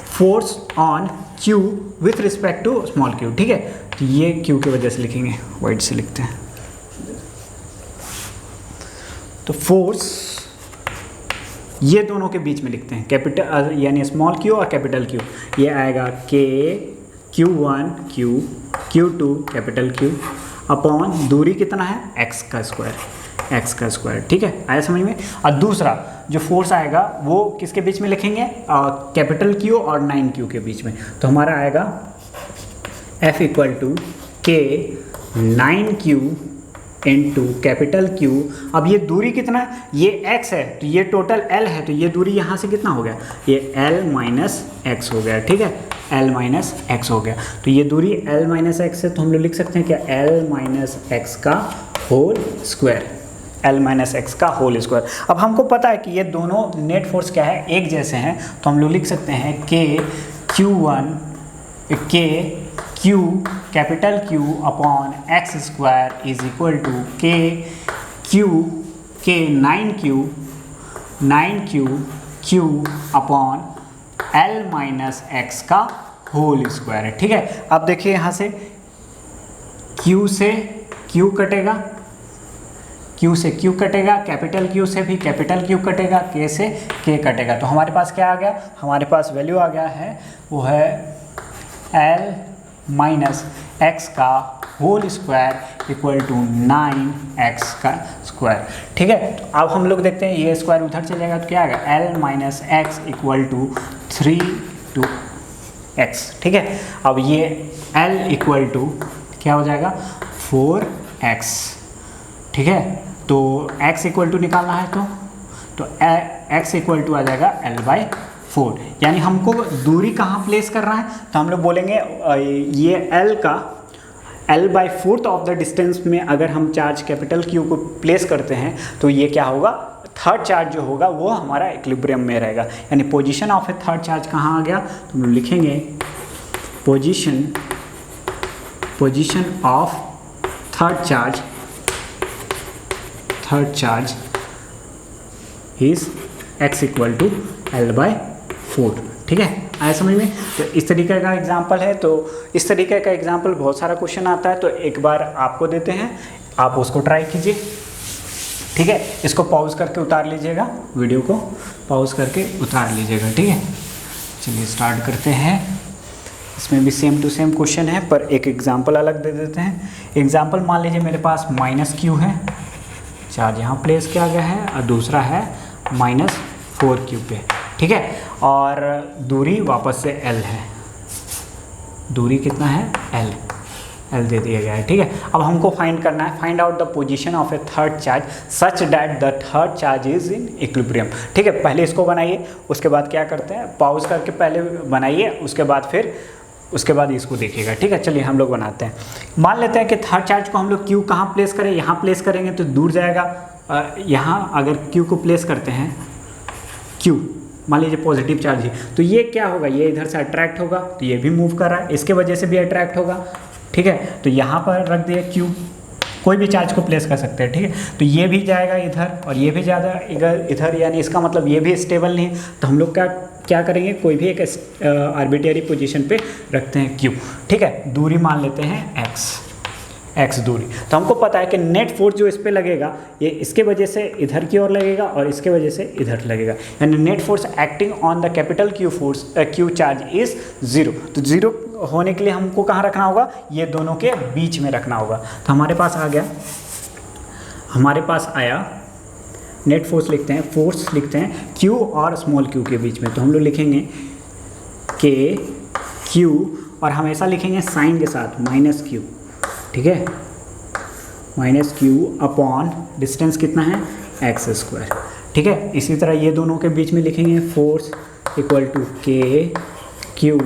A: force on Q with respect to small q। ठीक है, तो ये Q की वजह से लिखेंगे, वाइट से लिखते हैं। तो फोर्स ये दोनों के बीच में लिखते हैं, कैपिटल यानी स्मॉल q और कैपिटल Q। ये आएगा K Q1 Q Q2 capital Q, upon दूरी कितना है एक्स का स्क्वायर, ठीक है, आया समझ में। और दूसरा जो फोर्स आएगा वो किसके बीच में लिखेंगे, कैपिटल क्यू और 9Q के बीच में। तो हमारा आएगा F equal to K 9Q into capital Q। अब ये दूरी कितना है, ये x है तो ये टोटल L है, तो ये दूरी यहाँ से कितना हो गया, ये L माइनस एक्स हो गया, ठीक है, L माइनस एक्स हो गया। तो ये दूरी L माइनस एक्स है, तो हम लोग लिख सकते हैं क्या, L माइनस एक्स का whole square, L minus X का होल स्क्वायर। अब हमको पता है कि ये दोनों नेट फोर्स क्या है, एक जैसे हैं, तो हम लोग लिख सकते हैं K Q capital Q upon X square is equal to K 9Q upon L minus X का होल स्क्वायर है, ठीक है। अब देखिए यहाँ से Q से Q कटेगा, Q से Q कटेगा, कैपिटल Q से भी कैपिटल Q कटेगा, K से K कटेगा। तो हमारे पास क्या आ गया, हमारे पास वैल्यू आ गया है, वो है L माइनस एक्स का whole square equal to 9x का स्क्वायर, ठीक है। तो अब हम लोग देखते हैं ये स्क्वायर उधर चले जाएगा तो क्या आएगा, L minus X equal to 3x, ठीक है। अब ये L इक्वल टू क्या हो जाएगा 4x, ठीक है। तो x इक्वल टू निकालना है तो x इक्वल टू आ जाएगा L/4, यानी हमको दूरी कहाँ प्लेस करना है, तो हम लोग बोलेंगे ये L का L/4 ऑफ द डिस्टेंस में अगर हम चार्ज कैपिटल Q को प्लेस करते हैं तो ये क्या होगा, थर्ड चार्ज जो होगा वो हमारा इक्विलिब्रियम में रहेगा, यानी position of a third charge कहाँ आ गया, तो हम लिखेंगे position of third charge is x equal to L/4, ठीक है, आया समझ में। तो इस तरीके का एग्जाम्पल है, तो इस तरीके का एग्जाम्पल बहुत सारा क्वेश्चन आता है, तो एक बार आपको देते हैं, आप उसको ट्राई कीजिए, ठीक है। इसको पॉज करके उतार लीजिएगा, वीडियो को पॉज करके उतार लीजिएगा, ठीक है। चलिए स्टार्ट करते हैं। इसमें भी सेम टू सेम क्वेश्चन है, पर एक एग्जाम्पल अलग दे देते हैं। एग्जाम्पल मान लीजिए मेरे पास -Q है, चार्ज यहाँ प्लेस किया गया है, और दूसरा है -4Q पे, ठीक है, और दूरी वापस से L है, दूरी कितना है L दे दिया गया है, ठीक है। अब हमको फाइंड करना है, find out the position of a third charge such that the third charge is in equilibrium, ठीक है। पहले इसको बनाइए, उसके बाद क्या करते हैं, पॉज करके पहले बनाइए, उसके बाद इसको देखिएगा, ठीक है। चलिए हम लोग बनाते हैं। मान लेते हैं कि थर्ड चार्ज को हम लोग Q कहाँ प्लेस करें, यहाँ प्लेस करेंगे तो दूर जाएगा, यहाँ अगर Q को प्लेस करते हैं, Q मान लीजिए पॉजिटिव चार्ज है, तो ये क्या होगा, ये इधर से अट्रैक्ट होगा, तो ये भी मूव कर रहा है, इसके वजह से भी अट्रैक्ट होगा, ठीक है। तो यहाँ पर रख दिया Q, कोई भी चार्ज को प्लेस कर सकते हैं, ठीक है। तो ये भी जाएगा इधर और ये भी ज़्यादा इधर, यानी इसका मतलब ये भी स्टेबल नहीं है, तो हम लोग क्या करेंगे, कोई भी एक आर्बिट्रेरी पोजीशन पे रखते हैं Q, ठीक है। दूरी मान लेते हैं x दूरी। तो हमको पता है कि नेट फोर्स जो इस पे लगेगा, ये इसके वजह से इधर की ओर लगेगा और इसके वजह से इधर लगेगा, यानी net force acting on the capital Q charge is 0। तो 0 होने के लिए हमको कहाँ रखना होगा, ये दोनों के बीच में रखना होगा। तो हमारे पास आया नेट फोर्स लिखते हैं Q और स्मॉल q के बीच में, तो हम लोग लिखेंगे K Q और हमेशा लिखेंगे साइन के साथ -Q, ठीक है, -Q अपॉन डिस्टेंस कितना है x², ठीक है। इसी तरह ये दोनों के बीच में लिखेंगे force equal to K Q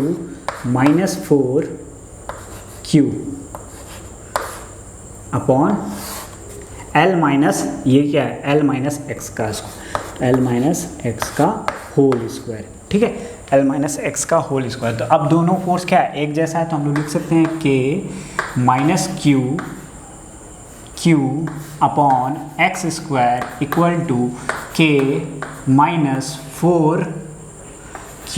A: -4Q upon L minus, ये क्या है, L माइनस एक्स का होल स्क्वायर, ठीक है, L माइनस एक्स का होल स्क्वायर। तो अब दोनों फोर्स क्या है, एक जैसा है, तो हम लोग लिख सकते हैं K -Q upon x² equal to K -4Q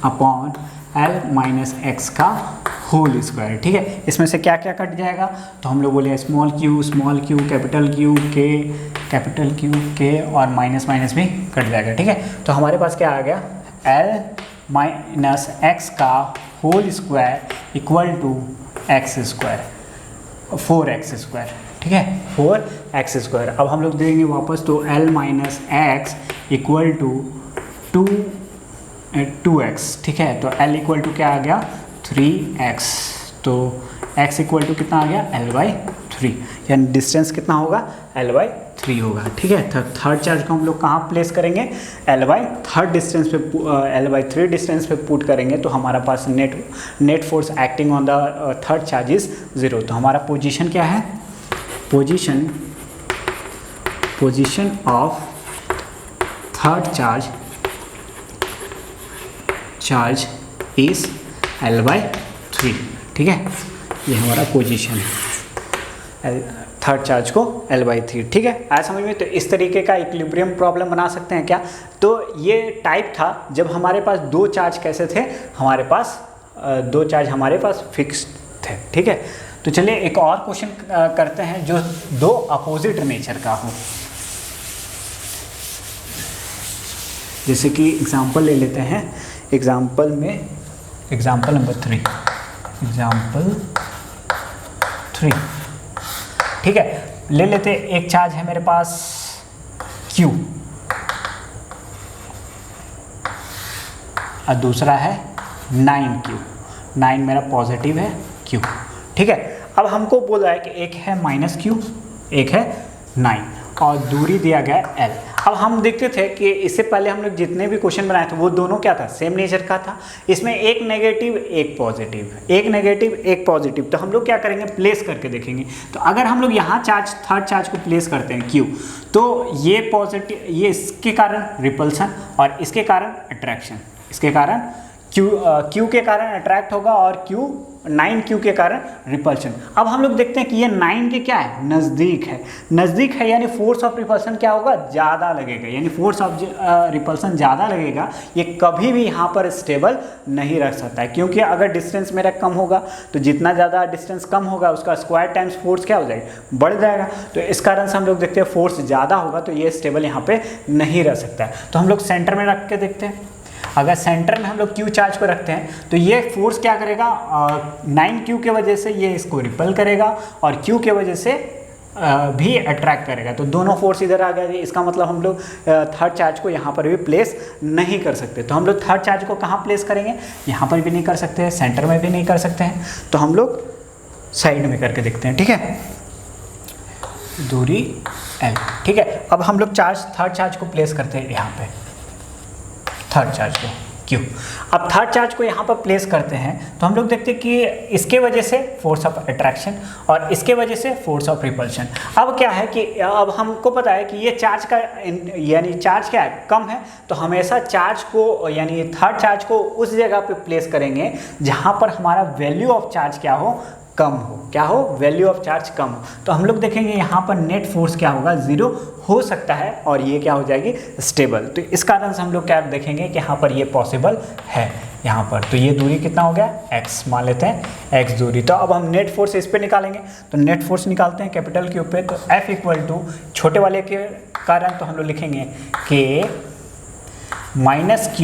A: upon L minus X का होल स्क्वायर, ठीक है। इसमें से क्या क्या कट जाएगा, तो हम लोग बोले small q capital Q K और माइनस भी कट जाएगा, ठीक है। तो हमारे पास क्या आ गया, L माइनस एक्स का whole square equal to x², 4x², ठीक है, 4x²। अब हम लोग देंगे वापस, तो l minus X equal to 2x, ठीक है। तो l इक्वल टू क्या आ गया 3x, तो x इक्वल टू कितना आ गया l/3, यानी डिस्टेंस कितना होगा l/3 होगा, ठीक है। थर्ड चार्ज को हम लोग कहाँ प्लेस करेंगे, l/3 डिस्टेंस पे, l/3 डिस्टेंस पे पुट करेंगे, तो हमारा पास net force acting on the third charge is 0। तो हमारा पोजीशन क्या है, position of third charge is l/3, ठीक है। ये हमारा पोजीशन है थर्ड चार्ज को l/3, ठीक है। आया समझ में। तो इस तरीके का इक्विलिब्रियम प्रॉब्लम बना सकते हैं क्या। तो ये टाइप था जब हमारे पास दो चार्ज कैसे थे, हमारे पास दो चार्ज हमारे पास फिक्स्ड थे, ठीक है। तो चलिए एक और क्वेश्चन करते हैं जो दो अपोजिट नेचर का हो। जैसे कि एग्जाम्पल ले लेते हैं, एग्जाम्पल नंबर 3, ठीक है। ले लेते, एक चार्ज है मेरे पास Q और दूसरा है 9Q, 9 मेरा पॉजिटिव है, Q, ठीक है। अब हमको बोला है कि एक है -Q, एक है 9 और दूरी दिया गया है L। अब हम देखते थे कि इससे पहले हम लोग जितने भी क्वेश्चन बनाए थे वो दोनों क्या था, सेम नेचर का था। इसमें एक नेगेटिव एक पॉजिटिव, तो हम लोग क्या करेंगे, प्लेस करके देखेंगे। तो अगर हम लोग यहाँ थर्ड चार्ज को प्लेस करते हैं Q, तो ये पॉजिटिव, ये इसके कारण रिपल्सन और इसके कारण अट्रैक्शन, इसके कारण Q के कारण अट्रैक्ट होगा और 9Q के कारण रिपल्शन। अब हम लोग देखते हैं कि ये 9 के क्या है, नज़दीक है, यानी फोर्स ऑफ रिपल्सन क्या होगा, ज़्यादा लगेगा, यानी फोर्स ऑफ रिपल्सन ज़्यादा लगेगा। ये कभी भी यहाँ पर स्टेबल नहीं रख सकता है, क्योंकि अगर डिस्टेंस मेरा कम होगा तो जितना ज़्यादा डिस्टेंस कम होगा उसका स्क्वायर टाइम्स फोर्स क्या हो जाएगा, बढ़ जाएगा। तो इस कारण से हम लोग देखते हैं फोर्स ज़्यादा होगा तो ये स्टेबल यहाँ पे नहीं रह सकता है। तो हम लोग सेंटर में रख के देखते हैं। अगर सेंटर में हम लोग Q चार्ज को रखते हैं तो ये फोर्स क्या करेगा, 9Q के वजह से ये इसको रिपल करेगा और Q के वजह से भी अट्रैक्ट करेगा। तो दोनों फोर्स इधर आ गए, इसका मतलब हम लोग थर्ड चार्ज को यहाँ पर भी प्लेस नहीं कर सकते। तो हम लोग थर्ड चार्ज को कहाँ प्लेस करेंगे, यहाँ पर भी नहीं कर सकते हैं, सेंटर में भी नहीं कर सकते हैं, तो हम लोग साइड में करके देखते हैं, ठीक है। दूरी L, ठीक है। अब हम लोग थर्ड चार्ज को प्लेस करते हैं यहाँ पे, थर्ड चार्ज को Q। अब थर्ड चार्ज को यहाँ पर प्लेस करते हैं तो हम लोग देखते हैं कि इसके वजह से फोर्स ऑफ अट्रैक्शन और इसके वजह से फोर्स ऑफ रिपल्शन। अब क्या है कि अब हमको पता है कि ये चार्ज का यानी चार्ज क्या है, कम है, तो हमेशा चार्ज को यानी थर्ड चार्ज को उस जगह पे प्लेस करेंगे जहाँ पर हमारा वैल्यू ऑफ चार्ज क्या हो, कम हो, क्या हो, वैल्यू ऑफ चार्ज कम हो। तो हम लोग देखेंगे यहाँ पर नेट फोर्स क्या होगा, 0 हो सकता है और ये क्या हो जाएगी, स्टेबल। तो इस कारण से हम लोग क्या देखेंगे कि यहाँ पर ये पॉसिबल है यहाँ पर। तो ये दूरी कितना हो गया, x मान लेते हैं, x दूरी। तो अब हम नेट फोर्स इस पे निकालेंगे, तो नेट फोर्स निकालते हैं कैपिटल Q पे। तो F इक्वल टू छोटे वाले के कारण तो हम लोग लिखेंगे K minus Q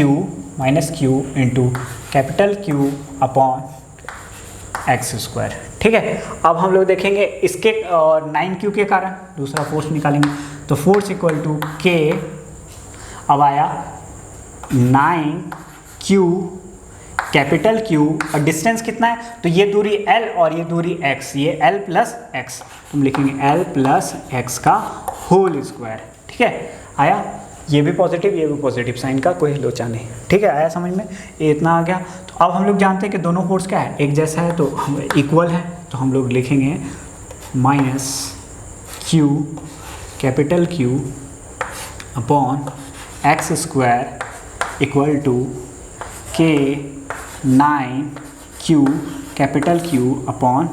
A: into capital Q upon x², ठीक है। अब हम लोग देखेंगे इसके और 9Q के कारण दूसरा फोर्स निकालेंगे, तो फोर्स इक्वल टू K, अब आया 9Q कैपिटल Q और डिस्टेंस कितना है, तो ये दूरी L और ये दूरी x, ये L प्लस x, तुम लिखेंगे L प्लस x का होल स्क्वायर, ठीक है। आया, ये भी पॉजिटिव साइन का कोई लोचा नहीं, ठीक है। आया समझ में, ये इतना आ गया। तो अब हम लोग जानते हैं कि दोनों फोर्स क्या है, एक जैसा है, तो हम इक्वल है, तो हम लोग लिखेंगे minus Q capital Q upon x² equal to K 9Q capital Q upon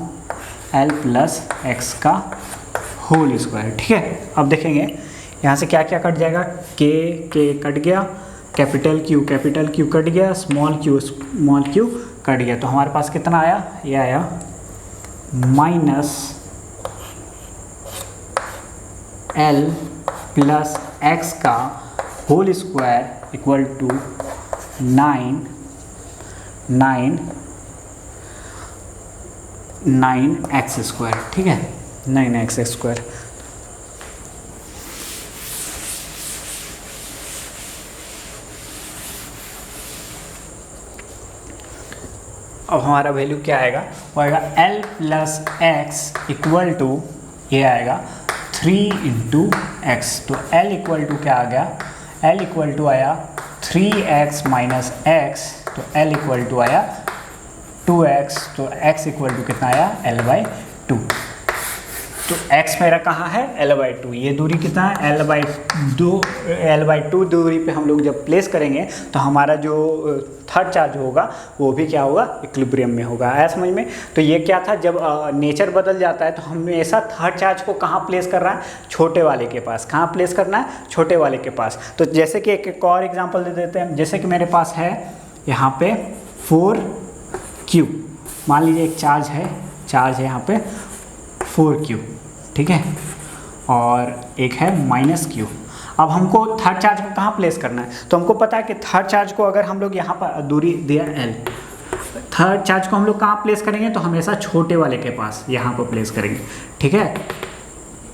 A: L plus x का होल स्क्वायर, ठीक है। अब देखेंगे यहाँ से क्या क्या कट जाएगा, K कट गया, कैपिटल Q कट गया, स्मॉल q कट गया। तो हमारे पास कितना आया, ये आया माइनस L प्लस x का whole square equal to 9 9x², ठीक है, 9x²। अब हमारा वैल्यू क्या आएगा, वो आएगा l + x = ये आएगा 3 × x। तो l इक्वल टू क्या आ गया, l इक्वल टू आया 3x - x, तो l इक्वल टू आया 2x, तो x इक्वल टू कितना आया l/2। तो x मेरा कहाँ है, l/2। ये दूरी कितना है, l/2 दूरी पे हम लोग जब प्लेस करेंगे तो हमारा जो थर्ड चार्ज होगा वो भी क्या होगा, इक्विलिब्रियम में होगा। आया समझ में। तो ये क्या था, जब नेचर बदल जाता है तो हमेशा थर्ड चार्ज को कहाँ प्लेस कर रहा है, छोटे वाले के पास। कहाँ प्लेस करना है, छोटे वाले के पास। तो जैसे कि एक और एग्जांपल दे देते हैं। जैसे कि मेरे पास है यहाँ पे 4q, मान लीजिए एक चार्ज है यहाँ पे 4q, ठीक है, और एक है -q। अब हमको थर्ड चार्ज को कहाँ प्लेस करना है, तो हमको पता है कि थर्ड चार्ज को अगर हम लोग यहाँ पर दूरी दिया l, थर्ड चार्ज को हम लोग कहाँ प्लेस करेंगे, तो हमेशा छोटे वाले के पास यहाँ पर प्लेस करेंगे, ठीक है,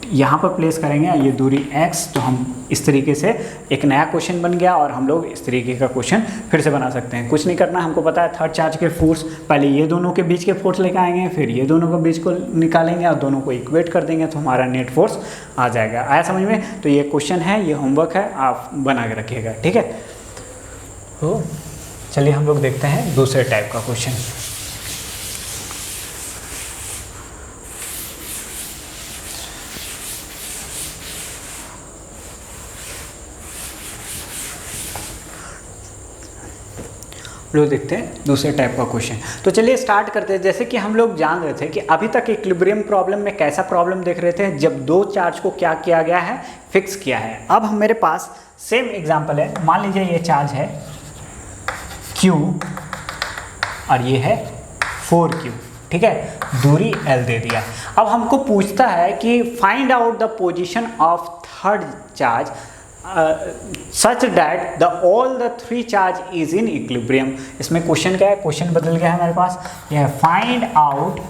A: यहाँ पर प्लेस करेंगे ये दूरी x। तो हम इस तरीके से एक नया क्वेश्चन बन गया और हम लोग इस तरीके का क्वेश्चन फिर से बना सकते हैं। कुछ नहीं करना, हमको पता है थर्ड चार्ज के फोर्स, पहले ये दोनों के बीच के फोर्स लेकर आएंगे, फिर ये दोनों के बीच को निकालेंगे और दोनों को इक्वेट कर देंगे, तो हमारा नेट फोर्स आ जाएगा। आया समझ में। तो ये क्वेश्चन है, ये होमवर्क है, आप बना के रखिएगा, ठीक है। तो चलिए हम लोग देखते हैं दूसरे टाइप का क्वेश्चन। लोग देखते हैं दूसरे टाइप का क्वेश्चन। तो चलिए स्टार्ट करते हैं। जैसे कि हम लोग जान रहे थे कि अभी तक इक्विलिब्रियम प्रॉब्लम में कैसा प्रॉब्लम देख रहे थे, जब दो चार्ज को क्या किया गया है, फिक्स किया है। अब हम मेरे पास सेम एग्जांपल है। मान लीजिए ये चार्ज है Q और ये है 4Q, ठीक है, दूरी L दे दिया। अब हमको पूछता है कि find out the position of third charge such that the all the three charge is in equilibrium। इसमें क्वेश्चन क्या है, क्वेश्चन बदल गया है हमारे पास। यह है find out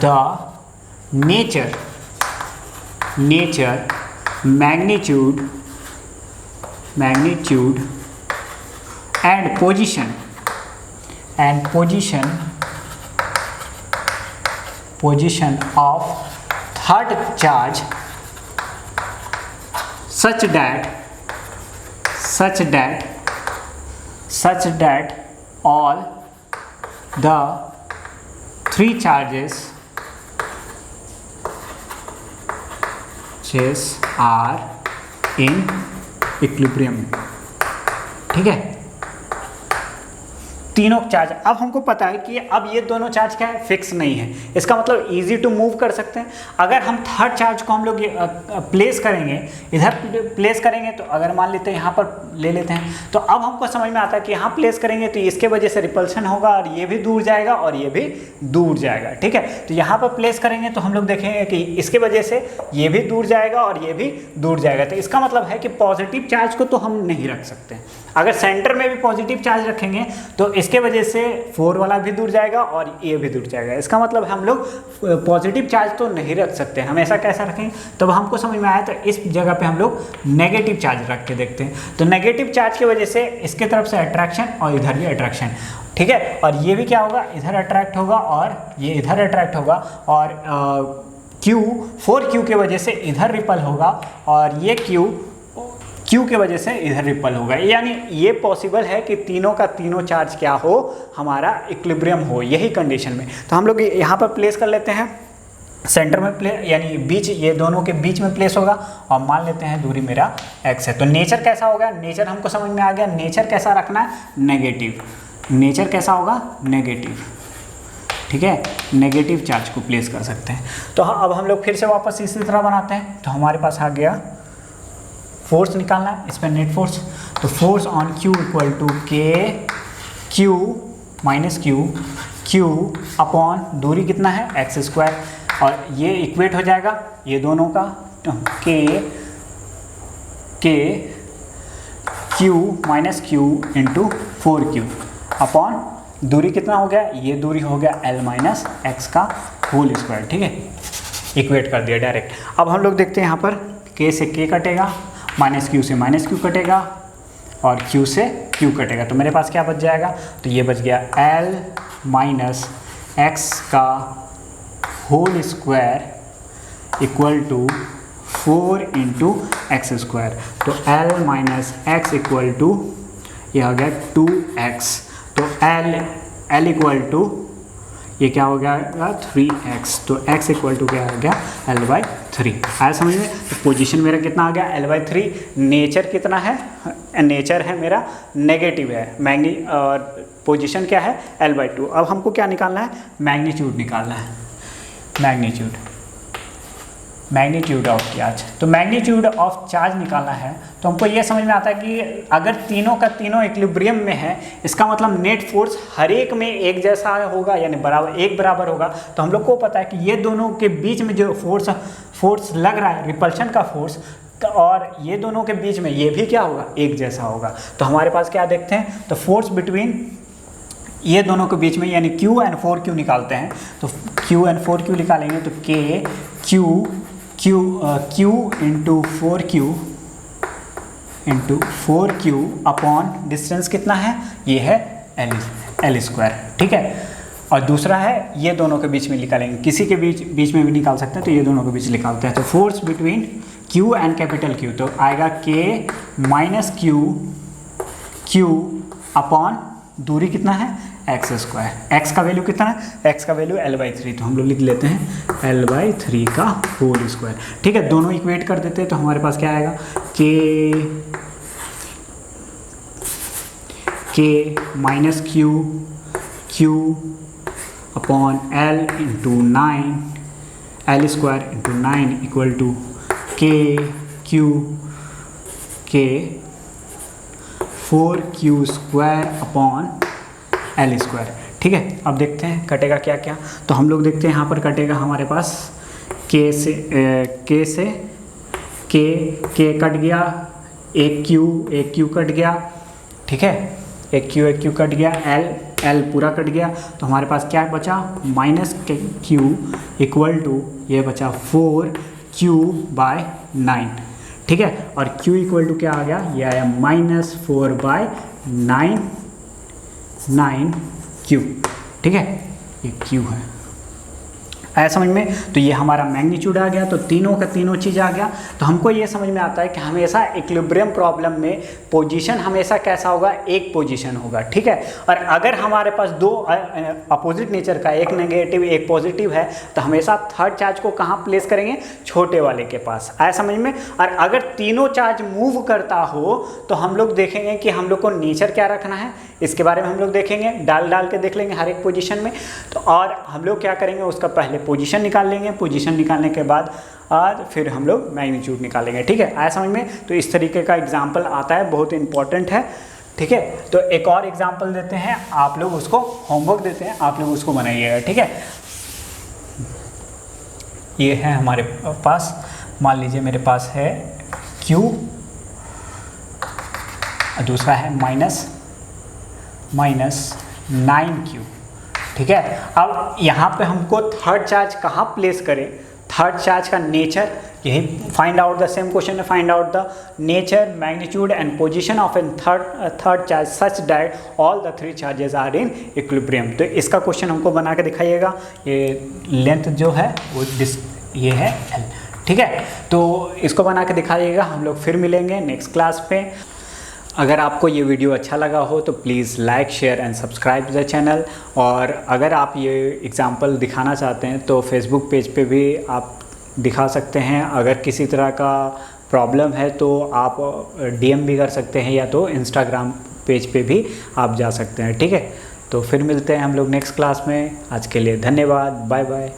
A: the nature magnitude and position of third charge such that all the three charges are in equilibrium, ठीक है, तीनों चार्ज। अब हमको पता है कि अब ये दोनों चार्ज क्या है, फिक्स नहीं है। इसका मतलब इजी टू मूव कर सकते हैं। अगर हम थर्ड चार्ज को हम लोग प्लेस करेंगे, इधर प्लेस करेंगे, तो अगर मान लेते हैं यहाँ पर ले लेते हैं, तो अब हमको समझ में आता है कि यहाँ प्लेस करेंगे तो इसके वजह से रिपल्शन होगा और ये भी दूर जाएगा और ये भी दूर जाएगा, ठीक है। तो यहाँ पर प्लेस करेंगे तो हम लोग देखेंगे कि इसके वजह से ये भी दूर जाएगा और ये भी दूर जाएगा। तो इसका मतलब है कि पॉजिटिव चार्ज को तो हम नहीं रख सकते। अगर सेंटर में भी पॉजिटिव चार्ज रखेंगे तो इसके वजह से 4 वाला भी दूर जाएगा और ये भी दूर जाएगा। इसका मतलब हम लोग पॉजिटिव चार्ज तो नहीं रख सकते, हमेशा कैसा रखेंगे। तब हमको समझ में आया तो इस जगह पे हम लोग नेगेटिव चार्ज रख के देखते हैं। तो नेगेटिव चार्ज की वजह से इसके तरफ से अट्रैक्शन और इधर भी अट्रैक्शन, ठीक है, और ये भी क्या होगा, इधर अट्रैक्ट होगा और ये इधर अट्रैक्ट होगा, और Q 4Q की वजह से इधर रिपल होगा और ये Q की वजह से इधर रिपल होगा। यानी ये पॉसिबल है कि तीनों का तीनों चार्ज क्या हो, हमारा इक्विलिब्रियम हो, यही कंडीशन में। तो हम लोग यहाँ पर प्लेस कर लेते हैं, सेंटर में प्लेस, यानी बीच, ये दोनों के बीच में प्लेस होगा और मान लेते हैं दूरी मेरा x है। तो नेचर कैसा होगा, नेचर हमको समझ में आ गया। नेचर कैसा रखना है, नेगेटिव। नेचर कैसा होगा, नेगेटिव, ठीक है, नेगेटिव चार्ज को प्लेस कर सकते हैं। तो अब हम लोग फिर से वापस इसी तरह बनाते हैं। तो हमारे पास आ गया फोर्स निकालना है, इस पर नेट फोर्स। तो force on Q equal to Q minus Q upon दूरी कितना है, x², और ये इक्वेट हो जाएगा ये दोनों का, Q minus Q into 4Q upon दूरी कितना हो गया, ये दूरी हो गया L माइनस एक्स का होल स्क्वायर, ठीक है, इक्वेट कर दिया डायरेक्ट। अब हम लोग देखते हैं यहाँ पर K से K कटेगा, माइनस Q से माइनस Q कटेगा और Q से Q कटेगा, तो मेरे पास क्या बच जाएगा, तो ये बच गया L माइनस एक्स का whole square equal to 4 into X square, तो L minus X equal to ये आ गया 2x, तो L इक्वल टू ये क्या हो गया 3x, तो x इक्वल टू क्या आ गया L/3। आया समझ में। तो पोजीशन मेरा कितना आ गया L/3। नेचर कितना है, नेचर है मेरा नेगेटिव है, और पोजीशन क्या है L/2। अब हमको क्या निकालना है, मैग्नीट्यूड निकालना है, मैग्नीट्यूड ऑफ चार्ज। तो मैग्नीट्यूड ऑफ चार्ज निकालना है तो हमको ये समझ में आता है कि अगर तीनों का तीनों इक्विलिब्रियम में है, इसका मतलब नेट फोर्स हर एक में एक जैसा होगा, यानी बराबर होगा। तो हम लोग को पता है कि ये दोनों के बीच में जो फोर्स लग रहा है, रिपल्शन का फोर्स, और ये दोनों के बीच में ये भी क्या होगा, एक जैसा होगा। तो हमारे पास क्या देखते हैं, तो फोर्स बिटवीन ये दोनों के बीच में, यानी Q एंड 4Q निकालते हैं। तो Q एंड 4Q निकालेंगे तो Q into 4Q upon distance कितना है, ये है L स्क्वायर, ठीक है। और दूसरा है ये दोनों के बीच में निकालेंगे, किसी के बीच में भी निकाल सकते हैं, तो ये दोनों के बीच निकालते हैं। तो force between Q and capital Q, तो आएगा K माइनस Q अपॉन दूरी कितना है एक्स स्क्वायर। एक्स का वैल्यू कितना है, एक्स का वैल्यू L/3, तो हम लोग लिख लेते हैं L/3 का होल स्क्वायर, ठीक है। दोनों इक्वेट कर देते हैं तो हमारे पास क्या आएगा, K minus Q upon L into 9, L square into 9 equal to K 4Q square upon L square, ठीक है। अब देखते हैं कटेगा क्या क्या, तो हम लोग देखते हैं यहाँ पर कटेगा हमारे पास K से K कट गया, एक Q कट गया, ठीक है, एक Q कट गया, L पूरा कट गया, तो हमारे पास क्या बचा, माइनस Q इक्वल टू ये बचा 4Q/9, ठीक है। और Q इक्वल टू क्या आ गया, ये आया -4/9Q, ठीक है, ये Q है। आया समझ में। तो ये हमारा मैग्नीट्यूड आ गया, तो तीनों का तीनों चीज़ आ गया। तो हमको ये समझ में आता है कि हमेशा इक्विलिब्रियम प्रॉब्लम में पोजीशन हमेशा कैसा होगा, एक पोजीशन होगा, ठीक है। और अगर हमारे पास दो अपोजिट नेचर का, एक नेगेटिव एक पॉजिटिव है, तो हमेशा थर्ड चार्ज को कहाँ प्लेस करेंगे, छोटे वाले के पास। आया समझ में। और अगर तीनों चार्ज मूव करता हो तो हम लोग देखेंगे कि हम लोग को नेचर क्या रखना है, इसके बारे में हम लोग देखेंगे, डाल के देख लेंगे हर एक पोजीशन में। तो और हम लोग क्या करेंगे, उसका पहले पोजीशन निकाल लेंगे, पोजीशन निकालने के बाद फिर हम लोग मैग्नीट्यूड निकालेंगे, ठीक है। आया समझ में। तो इस तरीके का एग्जाम्पल आता है, बहुत इंपॉर्टेंट है, ठीक है। तो एक और एग्जाम्पल देते हैं, आप लोग उसको होमवर्क देते हैं, आप लोग उसको बनाइएगा, ठीक है। ये है हमारे पास, मान लीजिए मेरे पास है Q, दूसरा है -9Q, ठीक है। अब यहाँ पे हमको थर्ड चार्ज कहाँ प्लेस करें, थर्ड चार्ज का नेचर, यही find out the same question है, find out the nature, magnitude and position of an third charge such that all the three charges are in equilibrium. तो इसका question हमको बना के दिखाइएगा। ये लेंथ जो है वो ये है L, ठीक है। तो इसको बना के दिखाइएगा, हम लोग फिर मिलेंगे नेक्स्ट क्लास पे। अगर आपको ये वीडियो अच्छा लगा हो तो please like, share and subscribe the channel. और अगर आप ये एग्जांपल दिखाना चाहते हैं तो फेसबुक पेज पे भी आप दिखा सकते हैं। अगर किसी तरह का प्रॉब्लम है तो आप DM भी कर सकते हैं, या तो इंस्टाग्राम पेज पे भी आप जा सकते हैं, ठीक है। तो फिर मिलते हैं हम लोग नेक्स्ट क्लास में। आज के लिए धन्यवाद, बाय बाय।